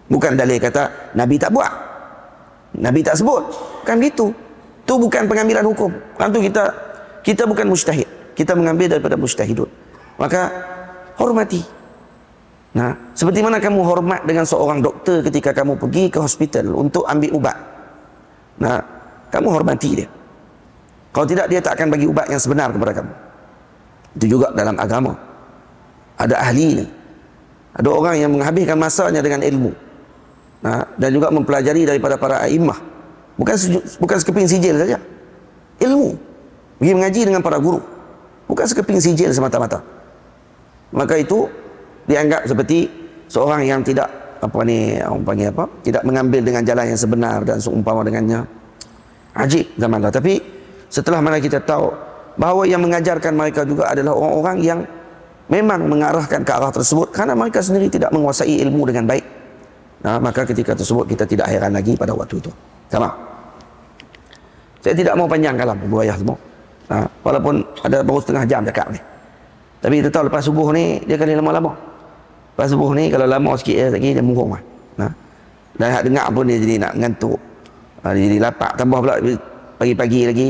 Speaker 1: Bukan dalil kata Nabi tak buat, Nabi tak sebut. Bukan gitu. Itu bukan pengambilan hukum. Kan tu kita bukan mujtahid. Kita mengambil daripada mujtahidun. Maka hormati. Nah, seperti mana kamu hormat dengan seorang doktor ketika kamu pergi ke hospital untuk ambil ubat. Nah, kamu hormati dia. Kalau tidak, dia tak akan bagi ubat yang sebenar kepada kamu. Itu juga dalam agama. Ada ahli ni. Ada orang yang menghabiskan masanya dengan ilmu. Nah, dan juga mempelajari daripada para a'immah. Bukan sekeping sijil saja. Ilmu. Pergi mengaji dengan para guru. Bukan sekeping sijil semata-mata. Maka itu dianggap seperti seorang yang tidak apa ni orang panggil apa, tidak mengambil dengan jalan yang sebenar dan seumpama dengannya. Ajib zaman dah. Tapi setelah mana kita tahu bahawa yang mengajarkan mereka juga adalah orang-orang yang memang mengarahkan ke arah tersebut kerana mereka sendiri tidak menguasai ilmu dengan baik. Nah, maka ketika tersebut kita tidak heran lagi pada waktu itu. Sama. Saya tidak mau panjang kalam ibu ayah semua. Nah, walaupun ada baru setengah jam cakap ni. Tapi kita tahu lepas subuh ni dia kali lama-lama. Lepas subuh ni kalau lama sikit lagi dia murung lah. Nah. Dan hak dengar pun dia jadi nak ngantuk. Dia jadi lapak, tambah pula pagi-pagi lagi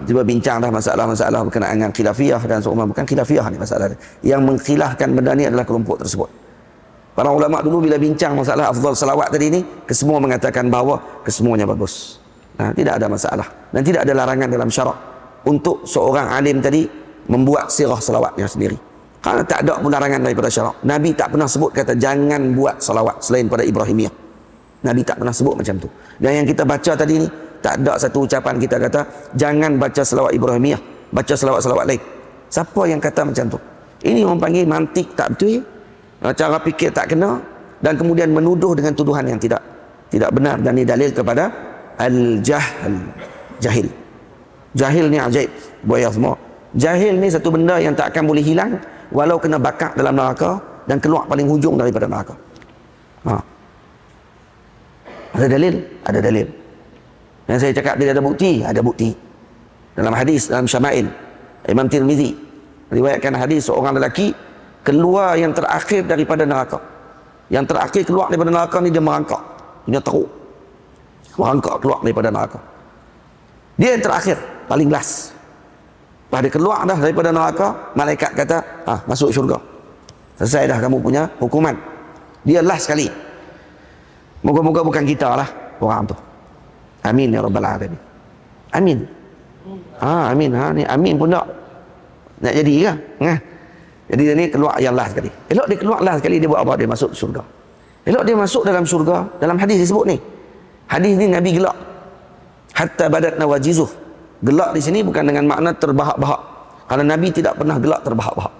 Speaker 1: tiba bincang dah masalah-masalah berkenaan dengan khilafiyah dan seumpama. Bukan khilafiyah ni masalah dia. Yang mengkhilafkan benda ni adalah kelompok tersebut. Para ulama dulu bila bincang masalah afdal salawat tadi ni, kesemua mengatakan bahawa kesemuanya bagus. Tidak ada masalah dan tidak ada larangan dalam syarak untuk seorang alim tadi membuat sirah salawatnya sendiri. Kerana tak ada pun larangan daripada syarak. Nabi tak pernah sebut kata jangan buat salawat selain pada Ibrahimiyah. Nabi tak pernah sebut macam tu. Dan yang kita baca tadi ni, tak ada satu ucapan kita kata jangan baca selawat Ibrahimiyah, baca selawat-selawat lain. Siapa yang kata macam tu? Ini orang panggil mantik tak betul, cara fikir tak kena, dan kemudian menuduh dengan tuduhan yang tidak benar. Dan ini dalil kepada al-jahl, jahil. Jahil ni ajaib buaya semua. Jahil ni satu benda yang tak akan boleh hilang walau kena bakar dalam neraka dan keluar paling hujung daripada neraka. Ada dalil? Ada dalil. Dan saya cakap dia ada bukti? Ada bukti. Dalam hadis, dalam Syama'il, Imam Tirmizi riwayatkan hadis seorang lelaki keluar yang terakhir daripada neraka. Yang terakhir keluar daripada neraka ni dia merangkak. Punya teruk. Merangkak keluar daripada neraka. Dia yang terakhir, paling last. Lepas dia keluar dah daripada neraka, malaikat kata, masuk syurga. Selesai dah kamu punya hukuman. Dia last sekali. Moga-moga bukan kita lah orang tu. Amin ya rabbal alamin. Amin. Amin. Ni amin pun tak nak jadi ke? Jadi dia ni keluar yang last sekali. Elok dia keluar last sekali, dia buat apa? Dia masuk syurga. Elok dia masuk dalam syurga. Dalam hadis disebut ni. Hadis ni Nabi gelak. Hatta badat nawajizuh. Gelak di sini bukan dengan makna terbahak-bahak. Karena Nabi tidak pernah gelak terbahak-bahak.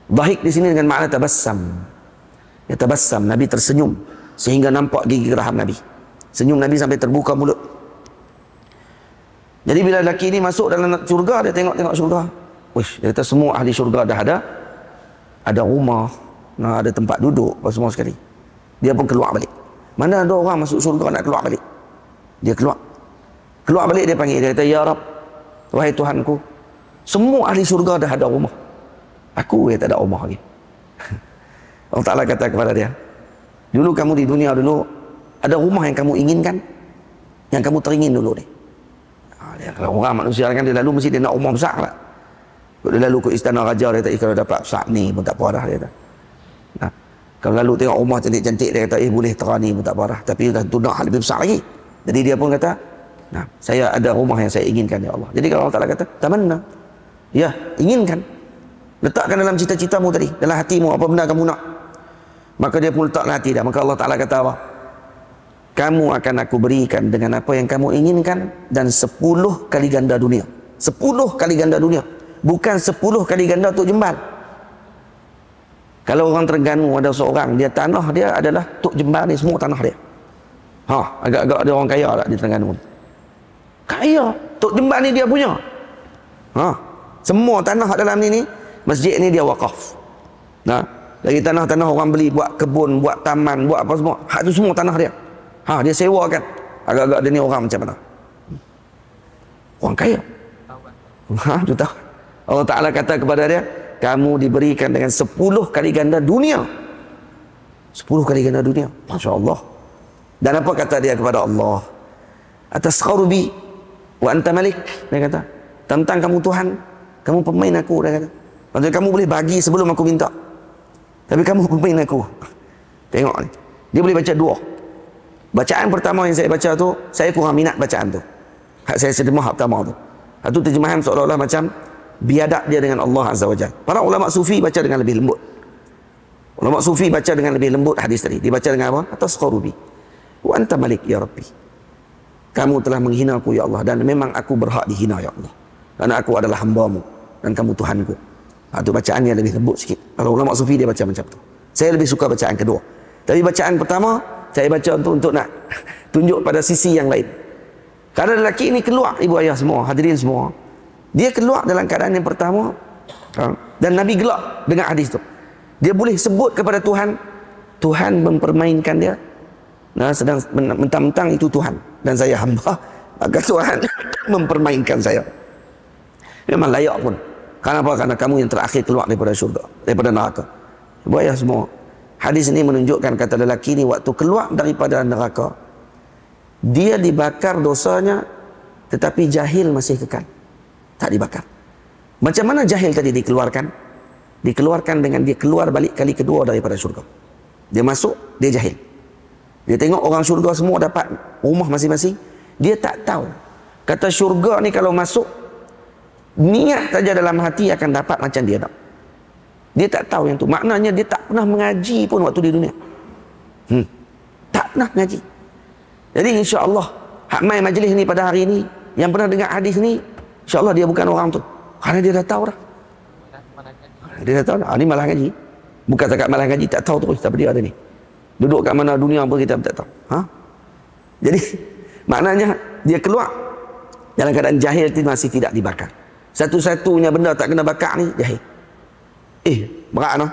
Speaker 1: Dhahik di sini dengan makna tabassam. Ya tabassam, Nabi tersenyum sehingga nampak gigi geraham Nabi. Senyum Nabi sampai terbuka mulut. Jadi bila lelaki ini masuk dalam syurga, dia tengok-tengok syurga. Wish, dia kata semua ahli syurga dah ada rumah, ada tempat duduk, semua sekali. Dia pun keluar balik. Mana ada orang masuk syurga nak keluar balik? Dia keluar. Keluar balik dia panggil, dia kata, ya Rab, wahai Tuhanku, semua ahli syurga dah ada rumah. Aku yang tak ada rumah lagi. Allah Ta'ala kata kepada dia, dulu kamu di dunia dulu, ada rumah yang kamu inginkan, yang kamu teringin dulu ni. Kalau orang manusia kan dia lalu mesti dia nak rumah besar lah. Dia lalu ke istana raja, dia kata, kalau dapat besar ni pun tak apa dah, dia kata. Kalau lalu tengok rumah cantik-cantik, dia kata, boleh terani pun tak apa dah. Tapi tu nak lebih besar lagi. Jadi dia pun kata, saya ada rumah yang saya inginkan ya Allah. Jadi kalau Allah Ta'ala kata, tamanna, ya, inginkan. Letakkan dalam cita-citamu tadi, dalam hatimu, apa benda kamu nak. Maka dia pun letak dalam hati dah. Maka Allah Ta'ala kata apa? Kamu akan aku berikan dengan apa yang kamu inginkan dan 10 kali ganda dunia. 10 kali ganda dunia. Bukan 10 kali ganda Tok Jembal. Kalau orang Terengganu ada seorang, dia tanah dia adalah Tok Jembal ni semua tanah dia. Agak-agak ada orang kaya tak di Terengganu? Kaya. Tok Jembal ni dia punya. Semua tanah dalam ni masjid ni dia wakaf. Dari tanah-tanah orang beli buat kebun, buat taman, buat apa semua. Hak tu semua tanah dia. Dia sewakan. Agak-agak dia ni orang macam mana? Orang kaya. Tu tahu. Allah Ta'ala kata kepada dia, kamu diberikan dengan 10 kali ganda dunia. 10 kali ganda dunia. Masya Allah. Dan apa kata dia kepada Allah? Ataskharu bi wa anta malik. Dia kata, tentang kamu Tuhan, kamu pemain aku. Dia kata, maksudnya kamu boleh bagi sebelum aku minta, tapi kamu pemain aku. Tengok ni, dia boleh baca dua. Bacaan pertama yang saya baca tu, saya kurang minat bacaan tu. Hak saya terjemah pertama tu. Itu terjemahan seolah-olah macam biadab dia dengan Allah Azza wa Jalla. Para ulama sufi baca dengan lebih lembut. Ulama sufi baca dengan lebih lembut hadis tadi. Dibaca dengan apa? Ataskharu bi wa anta malik ya Rabbi. Kamu telah menghina aku ya Allah, dan memang aku berhak dihina ya Allah. Kerana aku adalah hamba-Mu dan kamu Tuhanku. Itu bacaannya lebih lembut sikit. Kalau ulama sufi dia baca macam tu. Saya lebih suka bacaan kedua. Tapi bacaan pertama saya baca untuk nak tunjuk pada sisi yang lain. Karena lelaki ini keluar, ibu ayah semua, hadirin semua, dia keluar dalam keadaan yang pertama, dan Nabi gelak dengan hadis tu. Dia boleh sebut kepada Tuhan, Tuhan mempermainkan dia. Nah, sedang mentang-mentang itu Tuhan dan saya hamba, maka Tuhan mempermainkan saya. Memang layak pun. Kenapa? Karena kamu yang terakhir keluar daripada syurga, daripada neraka. Ibu ayah semua, hadis ini menunjukkan kata lelaki ini waktu keluar daripada neraka, dia dibakar dosanya, tetapi jahil masih kekal, tak dibakar. Macam mana jahil tadi dikeluarkan? Dikeluarkan dengan dia keluar balik kali kedua daripada syurga. Dia masuk, dia jahil. Dia tengok orang syurga semua dapat rumah masing-masing, dia tak tahu kata syurga ni kalau masuk, niat saja dalam hati akan dapat macam dia nak. Dia tak tahu yang tu. Maknanya dia tak pernah mengaji pun waktu di dunia. Tak pernah mengaji. Jadi insya-Allah hak mai majlis ni pada hari ni, yang pernah dengar hadis ni, insya-Allah dia bukan orang tu. Kerana dia dah tahu dah. Dia dah tahu dah. Ni malah ngaji. Bukan setakat malah ngaji, tak tahu terus tapi dia ada ni. Duduk kat mana dunia pun kita tak tahu. Jadi maknanya dia keluar dalam keadaan jahil, masih tidak dibakar. Satu-satunya benda tak kena bakar ni jahil. Berat no.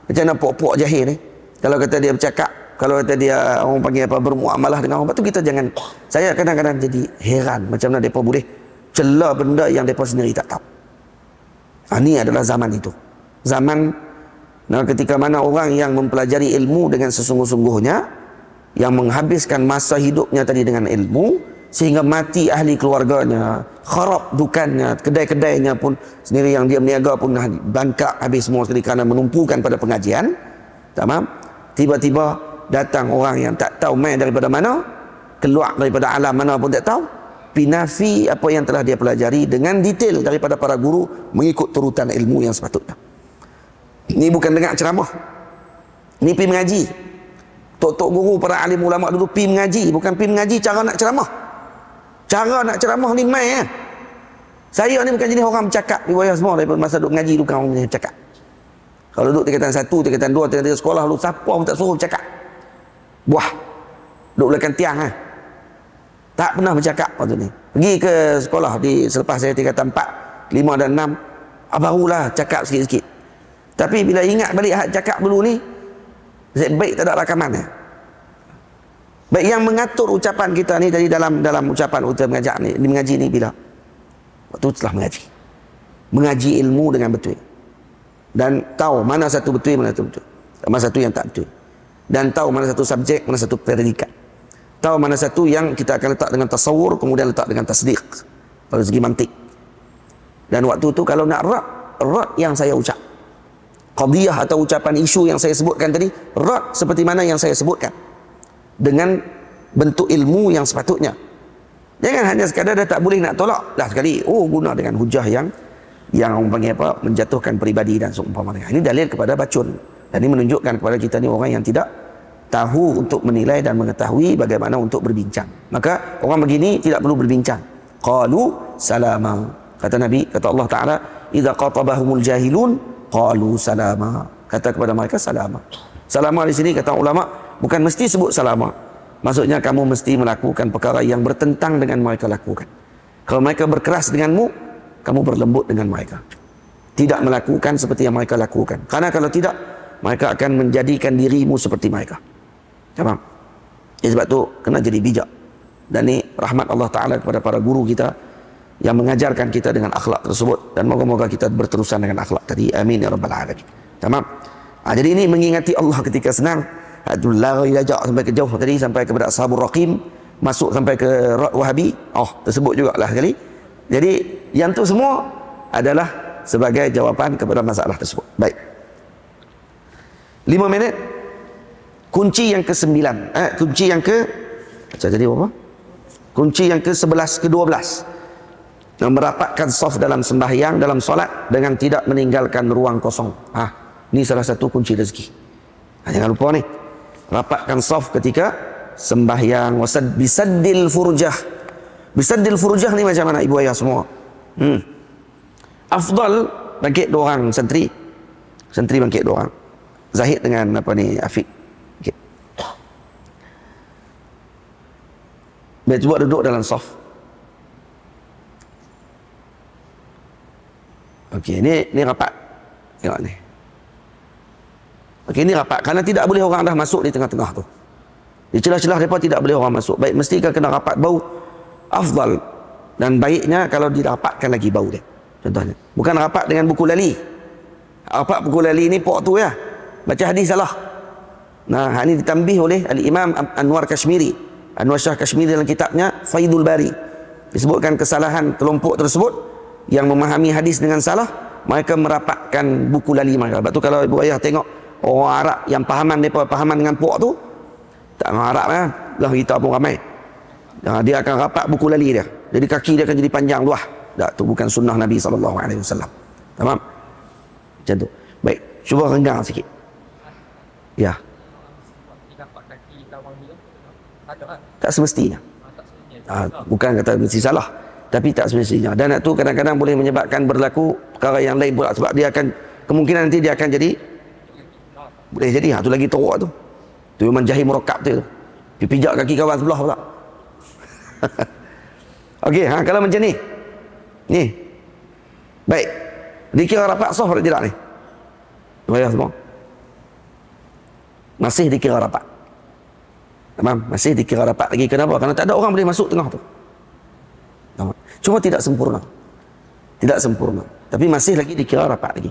Speaker 1: Macam mana pok-pok jahil ni? Kalau kata dia bercakap, kalau kata dia orang panggil apa, bermuamalah dengan orang, tu kita jangan. Saya kadang-kadang jadi heran macam mana depa boleh cela benda yang depa sendiri tak tahu. Ini adalah zaman itu. Zaman ketika mana orang yang mempelajari ilmu dengan sesungguh-sungguhnya, yang menghabiskan masa hidupnya tadi dengan ilmu, sehingga mati ahli keluarganya, kharab dukannya, kedai-kedainya pun sendiri yang dia berniaga pun bangkak habis semua sekali kerana menumpukan pada pengajian. Tamam? Tiba-tiba datang orang yang tak tahu main daripada mana, keluar daripada alam mana pun tak tahu, pinafi apa yang telah dia pelajari dengan detail daripada para guru, mengikut turutan ilmu yang sepatutnya. Ini bukan dengar ceramah, ini pergi mengaji. Tok-tok guru, para alim ulama dulu pergi mengaji, bukan pergi mengaji cara nak ceramah. Cara nak ceramah ni main ya. Saya ni bukan jenis orang bercakap di bawah semua daripada masa duduk mengaji, bukan orang jenis bercakap. Kalau duduk tingkatan 1, tingkatan 2, tingkatan 3 sekolah, lu siapa pun tak suruh bercakap. Buah duduk belakang tiang tak pernah bercakap waktu ni. Pergi ke sekolah selepas saya tingkatan 4, 5 dan 6, barulah cakap sikit-sikit. Tapi bila ingat balik hak cakap dulu ni, baik tak ada rakaman ya. Baik yang mengatur ucapan kita ni tadi dalam ucapan kita mengaji ni bila waktu telah mengaji ilmu dengan betul, dan tahu mana satu betul, mana satu betul, mana satu yang tak betul, dan tahu mana satu subjek, mana satu predikat, tahu mana satu yang kita akan letak dengan tasawur, kemudian letak dengan tasdiq pada segi mantik. Dan waktu tu kalau nak rat yang saya ucap, qadiyah atau ucapan isu yang saya sebutkan tadi, rat seperti mana yang saya sebutkan dengan bentuk ilmu yang sepatutnya. Jangan hanya sekadar dah tak boleh nak tolak dah sekali, guna dengan hujah yang orang panggil apa, menjatuhkan peribadi dan seumpama dengan. Ini dalil kepada bacun, dan ini menunjukkan kepada kita ni orang yang tidak tahu untuk menilai dan mengetahui bagaimana untuk berbincang. Maka orang begini tidak perlu berbincang. Qalu salama, kata Nabi, kata Allah Ta'ala, idza qatabahumul jahilun qalu salama, kata kepada mereka salama. Salama di sini kata ulama bukan mesti sebut salama, maksudnya kamu mesti melakukan perkara yang bertentang dengan mereka lakukan. Kalau mereka berkeras denganmu, kamu berlembut dengan mereka, tidak melakukan seperti yang mereka lakukan, karena kalau tidak mereka akan menjadikan dirimu seperti mereka. Faham? Sebab tu kena jadi bijak. Dan ni rahmat Allah Ta'ala kepada para guru kita yang mengajarkan kita dengan akhlak tersebut, dan moga-moga kita berterusan dengan akhlak tadi. Amin ya rabbal alamin. Tamam? Jadi ini mengingati Allah ketika senang. Lari lajak sampai ke jauh tadi, sampai kepada Ashabul Raqim, masuk sampai ke Rad Wahabi, tersebut jugalah sekali. Jadi yang tu semua adalah sebagai jawapan kepada masalah tersebut. Baik, 5 minit. Kunci yang ke-9, kunci yang ke jadi apa? Kunci yang ke-11, ke-12, merapatkan saf dalam sembahyang, dalam solat dengan tidak meninggalkan ruang kosong. Ini salah satu kunci rezeki. Jangan lupa ni, rapatkan saf ketika sembahyang. Bisaddil furjah. Bisaddil furjah ni macam mana ibu ayah semua? Afdal bangkit 2 orang santri bangkit 2 orang. Zahid dengan apa ni, Afiq. Okay. Cuba duduk dalam saf. Okey, ni rapat. Tengok ni. Okey, ni rapat. Kerana tidak boleh orang dah masuk di tengah-tengah tu. Di celah-celah mereka tidak boleh orang masuk. Baik, mesti kena rapat bau. Afdal dan baiknya kalau dirapatkan lagi bau dia. Contohnya. Bukan rapat dengan buku lali. Rapat buku lali ni pok tu ya. Baca hadis salah. Nah, ini ditambih oleh Al-Imam Anwar Kashmiri. Anwar Shah Kashmiri dalam kitabnya Faidul Bari. Disebutkan kesalahan kelompok tersebut yang memahami hadis dengan salah, mereka merapatkan buku lali mereka. Sebab tu kalau ibu ayah tengok orang Arab yang pahaman dengan pok tu, tak orang Arab lah, dah kita pun ramai. Dia akan rapat buku lali dia. Jadi kaki dia akan jadi panjang luah. Tak, tu bukan sunnah Nabi SAW. Tamam? Macam tu. Baik, cuba renggang sikit. Ya. Tak semestinya. Bukan kata mesti salah, tapi tak semestinya. Dan itu kadang-kadang boleh menyebabkan berlaku perkara yang lain pula, sebab dia akan kemungkinan nanti dia akan jadi, boleh jadi tu lagi teruk tu. Tu memang jahil murakab tu. Pijak kaki kawan sebelah pula. Okey, kalau macam ni. Ni. Baik. Dikira rapat sah atau tidak ni? Bayar semua. Masih dikira rapat. Tamam, masih dikira rapat lagi. Kenapa? Kerana tak ada orang boleh masuk tengah tu. Tamam. Cuma tidak sempurna. Tidak sempurna. Tapi masih lagi dikira rapat lagi.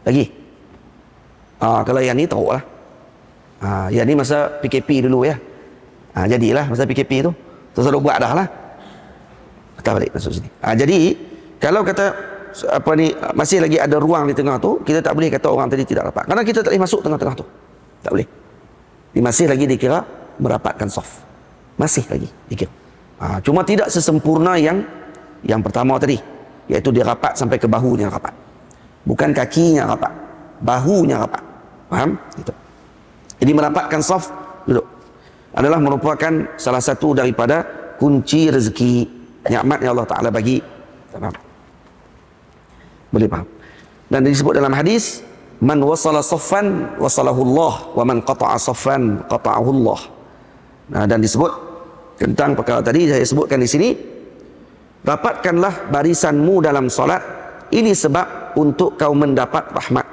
Speaker 1: Lagi. Kalau yang ni teruk lah. Yang ni masa PKP dulu ya. Jadilah masa PKP tu. Terus ada buat dah lah. Kita balik masuk sini. Jadi kalau kata apa ni masih lagi ada ruang di tengah tu, kita tak boleh kata orang tadi tidak rapat. Karena kita tak boleh masuk tengah-tengah tu. Tak boleh. Masih lagi dikira merapatkan saf. Masih lagi dikira. Cuma tidak sesempurna yang pertama tadi, iaitu dia rapat sampai ke bahunya rapat. Bukan kakinya rapat, bahunya rapat. Faham? Itu. Jadi merapatkan saf duduk adalah merupakan salah satu daripada kunci rezeki, nikmat yang Allah Ta'ala bagi. Faham? Boleh faham? Dan disebut dalam hadis, man wasala saffan wasalahu Allah, wa man qata'a saffan qata'ahu Allah. Dan disebut tentang perkara tadi saya sebutkan di sini, rapatkanlah barisanmu dalam solat, ini sebab untuk kau mendapat rahmat.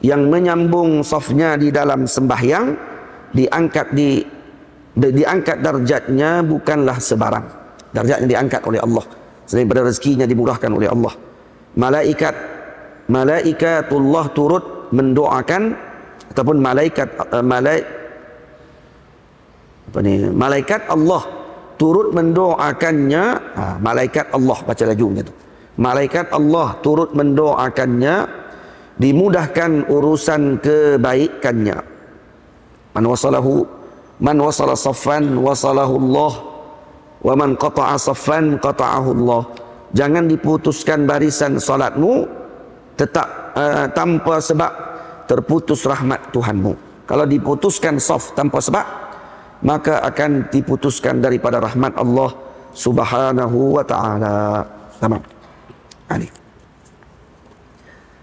Speaker 1: Yang menyambung safnya di dalam sembahyang diangkat darjatnya bukanlah sebarang. Darjatnya diangkat oleh Allah, selain pada rezekinya dimurahkan oleh Allah. Malaikatullah turut mendoakan, ataupun malaikat Allah turut mendoakannya. Malaikat Allah, baca lajunya tu. Malaikat Allah turut mendoakannya, dimudahkan urusan kebaikannya. Man wasala saffan wasalahu Allah, wa man qata'a saffan qata'ahu Allah. Jangan diputuskan barisan salatmu tetap tanpa sebab, terputus rahmat Tuhanmu. Kalau diputuskan saf tanpa sebab, maka akan diputuskan daripada rahmat Allah Subhanahu wa ta'ala. Tamam. Ini.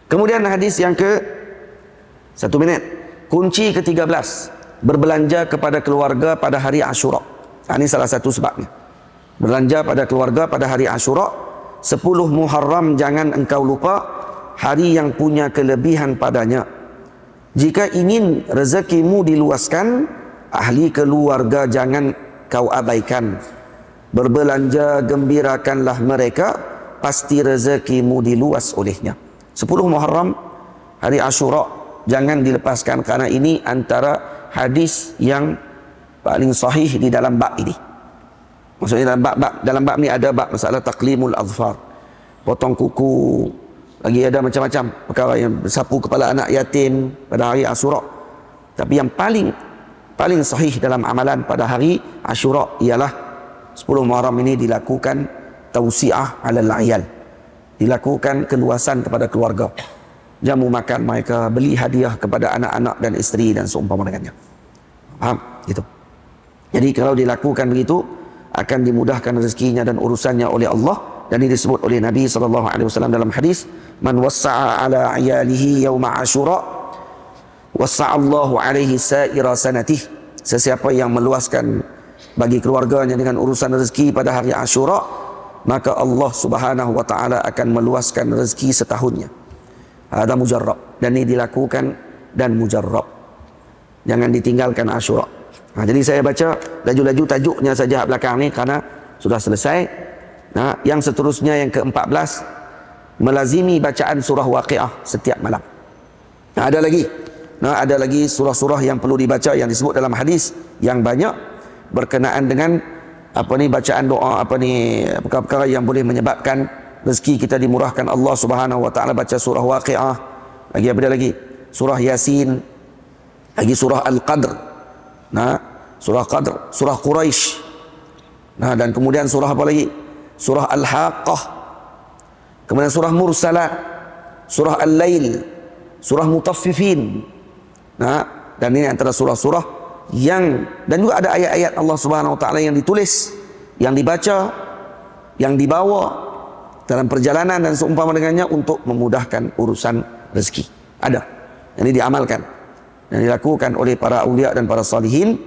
Speaker 1: Kemudian hadis yang ke 1 minit. Kunci ke-13, berbelanja kepada keluarga pada hari Ashura. Ini salah satu sebabnya. Belanja pada keluarga pada hari Ashura. 10 Muharram jangan engkau lupa, hari yang punya kelebihan padanya. Jika ingin rezekimu diluaskan, ahli keluarga jangan kau abaikan. Berbelanja gembirakanlah mereka, pasti rezekimu diluas olehnya. 10 Muharram hari Ashura jangan dilepaskan, karena ini antara hadis yang paling sahih di dalam bab ini. Maksudnya dalam bab ni ada bab masalah taqlimul azfar, potong kuku, lagi ada macam-macam perkara yang sapu kepala anak yatim pada hari Ashura. Tapi yang paling sahih dalam amalan pada hari Ashura ialah 10 Muharram ini dilakukan tausiah alal ayal, dilakukan keluasan kepada keluarga, jamu makan mereka, beli hadiah kepada anak-anak dan isteri dan seumpama dengannya. Faham? Gitu. Jadi kalau dilakukan begitu, akan dimudahkan rezekinya dan urusannya oleh Allah. Dan ini disebut oleh Nabi SAW dalam hadis, man wassa'a ala ayalihi yawma Ashura wassa'allahu alaihi sa'ira sanatih. Sesiapa yang meluaskan bagi keluarganya dengan urusan rezeki pada hari Ashura, maka Allah Subhanahu wa taala akan meluaskan rezeki setahunnya. Ada mujarrab, dan ini dilakukan dan mujarrab. Jangan ditinggalkan Ashura. Jadi saya baca laju-laju tajuknya saja belakang ni karena sudah selesai. Yang seterusnya yang ke-14, melazimi bacaan surah Waqiah setiap malam. Ada lagi surah-surah yang perlu dibaca yang disebut dalam hadis yang banyak berkenaan dengan bacaan doa, perkara-perkara yang boleh menyebabkan rezeki kita dimurahkan Allah Subhanahu wa taala. Baca surah Waqiah, lagi apa dia lagi? Surah Yasin, lagi surah Al-Qadr. Surah Qadr, surah Quraisy. Dan kemudian surah apa lagi? Surah Al-Haqqah. Kemudian surah Mursalat, surah Al-Lail, surah Mutaffifin. Dan ini antara surah-surah yang, dan juga ada ayat-ayat Allah Subhanahu wa taala yang ditulis, yang dibaca, yang dibawa dalam perjalanan dan seumpama dengannya untuk memudahkan urusan rezeki. Ada. Ini diamalkan dan dilakukan oleh para aulia dan para salihin,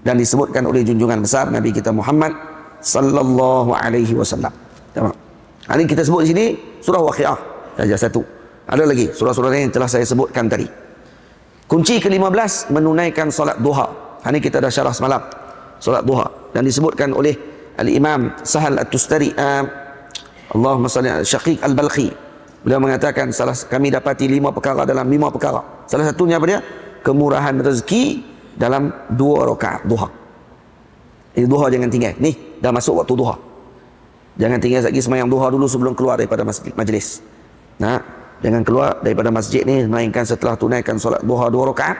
Speaker 1: dan disebutkan oleh junjungan besar Nabi kita Muhammad sallallahu alaihi wasallam. Tamam. Ini kita sebut di sini surah Waqiah saja satu. Ada lagi surah-surah lain yang telah saya sebutkan tadi. Kunci ke-15, menunaikan solat duha. Ini kita dah syarah semalam, solat duha, dan disebutkan oleh Al-Imam Sahal At-Tustari, Allahumma salli ala Syaqiq Al-Balkhi. Beliau mengatakan, kami dapati 5 perkara dalam 5 perkara. Salah satunya apa dia? Kemurahan rezeki dalam 2 rakaat duha. Ini duha jangan tinggal. Ni dah masuk waktu duha. Jangan tinggal lagi sembahyang duha dulu sebelum keluar daripada majlis. Jangan keluar daripada masjid ni melainkan setelah tunaikan solat duha 2 rakaat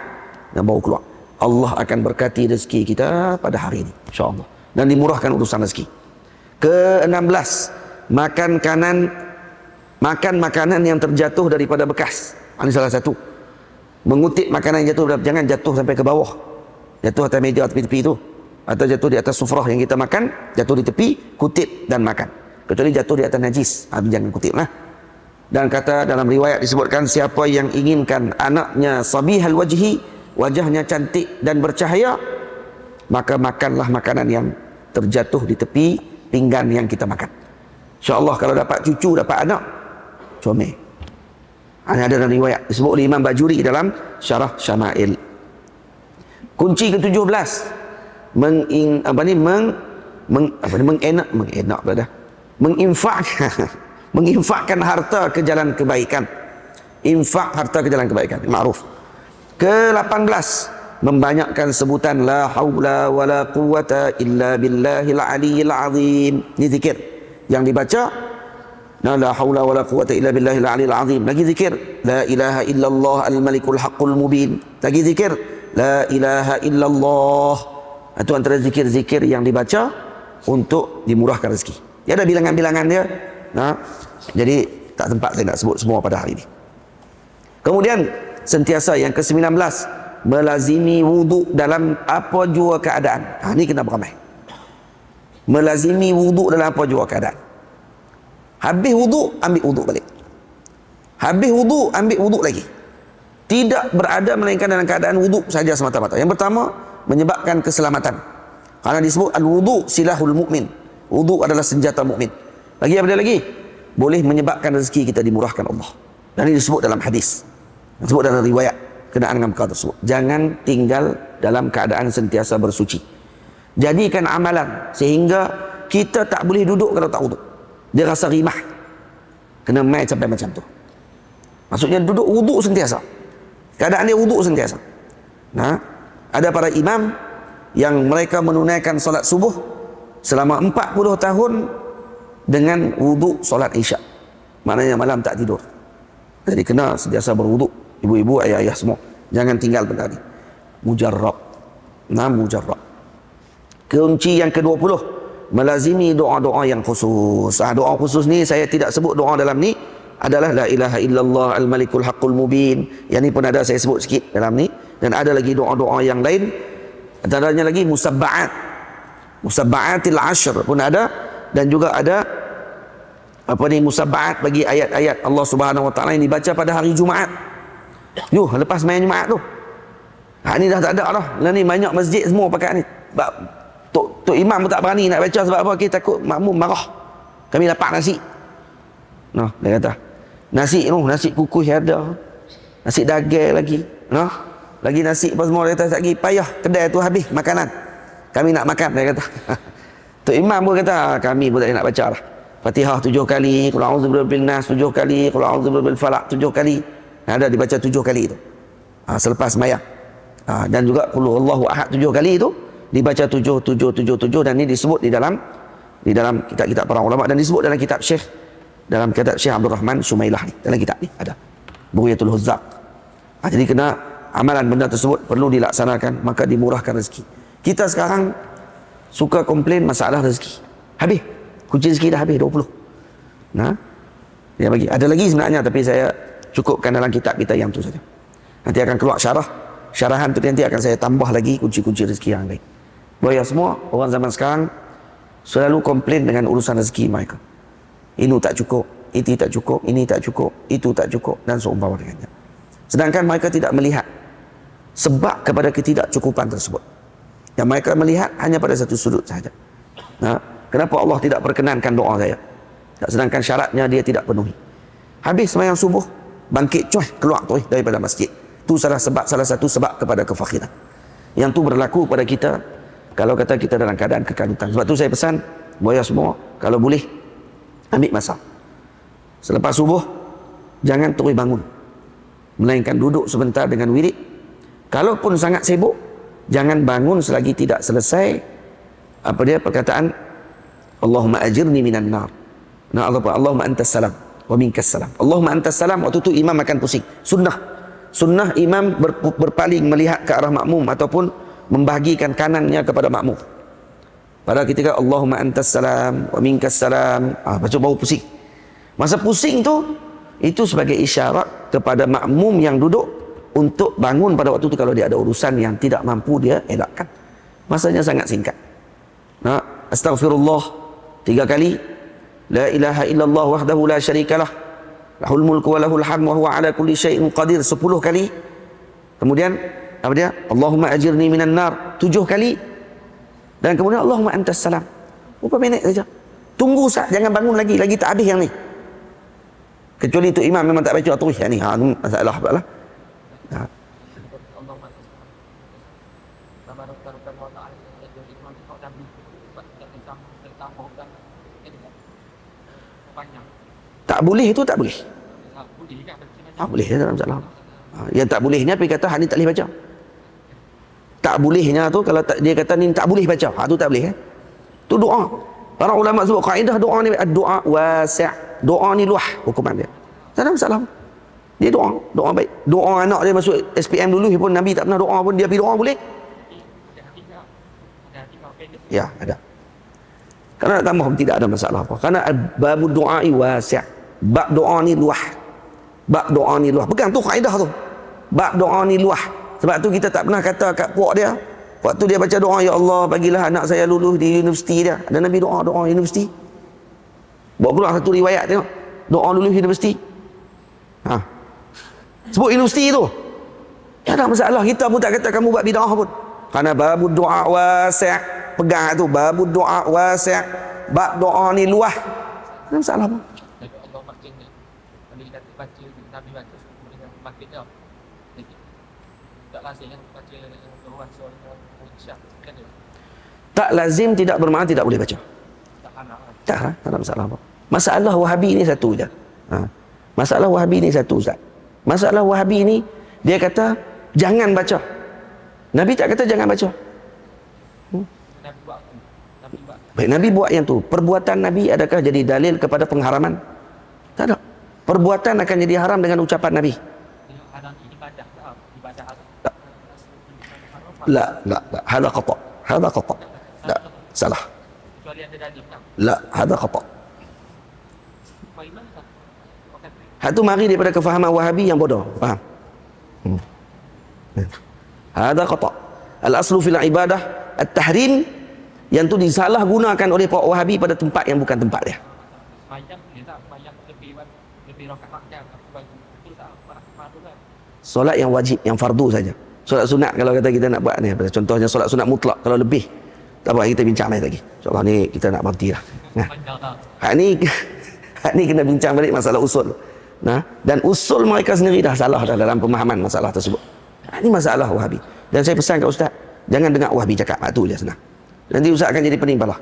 Speaker 1: dan baru keluar. Allah akan berkati rezeki kita pada hari ini, insya-Allah, dan dimurahkan urusan rezeki. Ke-16, makan makanan yang terjatuh daripada bekas. Ini salah satu. Mengutip makanan yang jatuh, jangan jatuh sampai ke bawah. Jatuh atas meja tepi-tepi itu, atau jatuh di atas sufrah yang kita makan, jatuh di tepi, kutip dan makan. Kecuali jatuh di atas najis, jangan kutip lah. Dan kata dalam riwayat disebutkan, siapa yang inginkan anaknya sabihal wajhi, wajahnya cantik dan bercahaya, maka makanlah makanan yang terjatuh di tepi pinggan yang kita makan. InsyaAllah kalau dapat cucu, dapat anak, comel. Ini ada dalam riwayat disebut oleh Imam Bajuri dalam Syarah Syama'il. Kunci ke-17, menginfakkan harta ke jalan kebaikan. Infak harta ke jalan kebaikan, ma'ruf. Ke-18, membanyakkan sebutan la haula wala quwata illa billahil aliyyil azim. Ini zikir yang dibaca, la haula wala quwata illa billahil aliyyil azim. Lagi zikir, la ilaha illallah al-malikul haqqul mubin. Lagi zikir, la ilaha illallah. Itu antara zikir-zikir yang dibaca untuk dimurahkan rezeki. Dia ada bilangan-bilangan dia. Jadi tak sempat saya nak sebut semua pada hari ini. Kemudian sentiasa yang ke-19, melazimi wudu dalam apa jua keadaan. Ini kena beramai. Melazimi wudu dalam apa jua keadaan. Habis wudu, ambil wudu balik. Habis wudu, ambil wudu lagi. Tidak berada melainkan dalam keadaan wudu saja semata-mata. Yang pertama, menyebabkan keselamatan. Karena disebut al-wudu silahul mukmin. Wudu adalah senjata mukmin. Lagi apa dia lagi? Boleh menyebabkan rezeki kita dimurahkan Allah. Dan ini disebut dalam hadis, disebut dalam riwayat kenaan dengan perkara tersebut. Jangan tinggal dalam keadaan sentiasa bersuci. Jadikan amalan sehingga kita tak boleh duduk kalau tak wudu. Dia rasa rimah, kena main sampai macam tu. Maksudnya duduk wudu sentiasa. Keadaan dia wudu sentiasa. Ada para imam yang mereka menunaikan solat subuh selama 40 tahun dengan wudu solat isyak. Maknanya malam tak tidur. Jadi kena sentiasa berwudu. Ibu-ibu, ayah-ayah semua, jangan tinggal benda ni. Mujarrab. Mujarrab. Kunci yang ke-20, melazimi doa-doa yang khusus. Doa khusus ni saya tidak sebut doa dalam ni, adalah la ilaha illallah al-malikul haqqul mubin. Yang ni pun ada saya sebut sikit dalam ni. Dan ada lagi doa-doa yang lain. Antaranya lagi musabba'at. Musabba'atil ashr pun ada. Dan juga ada musabba'at bagi ayat-ayat Allah Subhanahu wa taala yang dibaca pada hari Jumaat. Lepas main Jumaat tu. Ini dah tak ada dah. Ni banyak masjid semua pakai ni. Tok Imam pun tak berani nak baca sebab apa? Kita takut makmum marah. Kami dapat nasi. Noh, dia kata. Nasi tu, nasi kukus ada. Nasi daging lagi. Noh. Lagi nasi apa semua, dia kata lagi payah kedai tu habis makanan. Kami nak makan, dia kata. Tok Imam pun kata, kami pun tak nak baca lah. Fatihah 7 kali, qul a'udzu birabbil nas 7 kali, qul a'udzu birabbil falaq 7 kali. Ada dibaca 7 kali itu. Selepas sembahyang. Dan juga qul huwallahu ahad 7 kali itu dibaca 7 dan ini disebut di dalam kitab-kitab para ulama dan disebut dalam kitab Syekh Abdul Rahman Shumailah ni. Dalam kitab ni ada Bughiyatul Huzzaq. Jadi kena amalan benda tersebut perlu dilaksanakan, maka dimurahkan rezeki. Kita sekarang suka komplain masalah rezeki. Habis. Kunci rezeki dah habis 20. Nah. Dia bagi. Ada lagi sebenarnya tapi saya cukupkan dalam kitab kita yang tu saja. Nanti akan keluar syarahan tu nanti akan saya tambah lagi kunci-kunci rezeki yang lain. Bahaya semua orang zaman sekarang selalu komplain dengan urusan rezeki mereka. Ini tak cukup, itu tak cukup, ini tak cukup, itu tak cukup dan seumpama dengannya. Sedangkan mereka tidak melihat sebab kepada ketidakcukupan tersebut. Yang mereka melihat hanya pada satu sudut sahaja. Kenapa Allah tidak perkenankan doa saya? Sedangkan syaratnya dia tidak penuhi. Habis sembahyang subuh, bangkit keluar daripada masjid. Itu salah satu sebab kepada kefakiran. Yang tu berlaku pada kita kalau kata kita dalam keadaan kekalutan. Sebab tu saya pesan buaya semua, kalau boleh ambil masa. Selepas subuh jangan terus bangun. Melainkan duduk sebentar dengan wirid. Kalaupun sangat sibuk, jangan bangun selagi tidak selesai perkataan Allahumma ajirni minan nar. Allahumma antas salam wa minkas salam. Allahumma antas salam, waktu tu imam akan pusing. Sunnah imam berpaling melihat ke arah makmum ataupun membahagikan kanannya kepada makmum. Pada ketika Allahumma antas salam wa minkas salam, baca baru pusing. Masa pusing tu, itu sebagai isyarat kepada makmum yang duduk untuk bangun pada waktu tu kalau dia ada urusan yang tidak mampu dia elakkan. Masanya sangat singkat. Astaghfirullah 3 kali. La ilaha illallah wahdahu la syarikalah. Lahul mulku wa lahul hamd wa huwa ala kulli syai'in qadir 10 kali. Kemudian apa dia? Allahumma ajirni minan nar 7 kali. Dan kemudian Allahumma antas salam. Berapa minit saja. Tunggu sah, jangan bangun lagi tak habis yang ni. Kecuali itu imam memang tak baca terus yang ni. Masalah apa lah. Tak boleh itu tak boleh. Boleh dalam masalah. Yang tak bolehnya pergi kata ni tak boleh baca. Tak bolehnya tu kalau dia kata ni tak boleh baca. Tu tak boleh. Tu doa. Para ulama sebut kaedah doa ni doa wasi'. Doa ni luah hukuman dia. Tak ada masalah. Dia doa baik. Doa anak dia masuk SPM dulu pun Nabi tak pernah doa pun dia pergi doa boleh. Ya, ada. Karena nak tambah tidak ada masalah apa. Karena babud du'ai wasi'. Bab doa ni luah. Bab doa ni luah. Pegang tu kaedah tu. Bab doa ni luah. Sebab tu kita tak pernah kata kat puak dia. Waktu dia baca doa, ya Allah bagilah anak saya lulus di universiti dia. Ada Nabi doa universiti. Bawa keluar satu riwayat tengok. Doa lulus universiti. Sebut universiti tu. Tak ada masalah. Kita pun tak kata kamu buat bid'ah pun. Karena babud doa wasi'. Pegang tu babud doa wasi'. Bab doa ni luah. Tak ada masalah pun. Tak lazim tidak bermakna tidak boleh baca. Tak ada masalah apa. Masalah Wahabi ni satu je. Masalah Wahabi ni satu Ustaz. Masalah Wahabi ni dia kata jangan baca. Nabi tak kata jangan baca. Baik, Nabi buat yang tu. Perbuatan Nabi adakah jadi dalil kepada pengharaman? Tak ada. Perbuatan akan jadi haram dengan ucapan Nabi. La. Hada khata. La, salah. La, hada khata. Itu mari daripada kefahaman Wahabi yang bodoh. Faham? Hada khata. Al-aslu fil ibadah at-tahrim, yang tu disalahgunakan oleh para Wahabi pada tempat yang bukan tempat dia. Solat yang wajib, yang fardu saja. Solat sunat kalau kata kita nak buat ni, contohnya solat sunat mutlak kalau lebih Tak apa, kita bincang lagi. InsyaAllah ni kita nak berhenti lah. Nah, hak ni kena bincang balik masalah usul. Nah, dan usul mereka sendiri dah salah dah dalam pemahaman masalah tersebut. Ini masalah Wahabi. Dan saya pesan kat Ustaz, jangan dengar Wahabi cakap. Tu je senang. Nanti Ustaz akan jadi pening pala.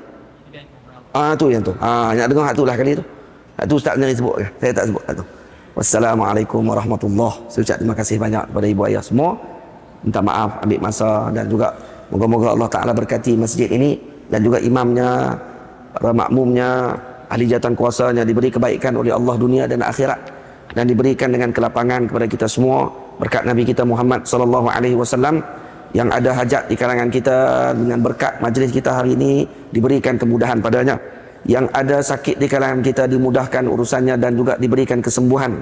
Speaker 1: Tu yang tu. Nak dengar hak tu lah kali tu. Hak tu Ustaz sendiri sebut. Saya tak sebut hak tu. Wassalamualaikum warahmatullahi. Saya ucap terima kasih banyak kepada ibu ayah semua. Minta maaf ambil masa, dan juga moga-moga Allah Ta'ala berkati masjid ini, dan juga imamnya, para makmumnya, ahli jawatan kuasanya diberi kebaikan oleh Allah dunia dan akhirat, dan diberikan dengan kelapangan kepada kita semua berkat Nabi kita Muhammad sallallahu alaihi wasallam. Yang ada hajat di kalangan kita dengan berkat majlis kita hari ini diberikan kemudahan padanya. Yang ada sakit di kalangan kita dimudahkan urusannya dan juga diberikan kesembuhan.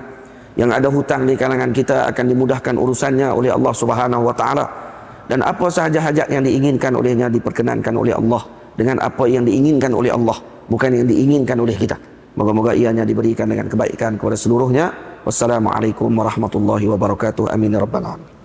Speaker 1: Yang ada hutang di kalangan kita akan dimudahkan urusannya oleh Allah Subhanahu wa taala. Dan apa sahaja hajat yang diinginkan olehnya diperkenankan oleh Allah dengan apa yang diinginkan oleh Allah, bukan yang diinginkan oleh kita. Moga-moga ianya diberikan dengan kebaikan kepada seluruhnya. Wassalamualaikum warahmatullahi wabarakatuh. Amin ya rabbal alamin.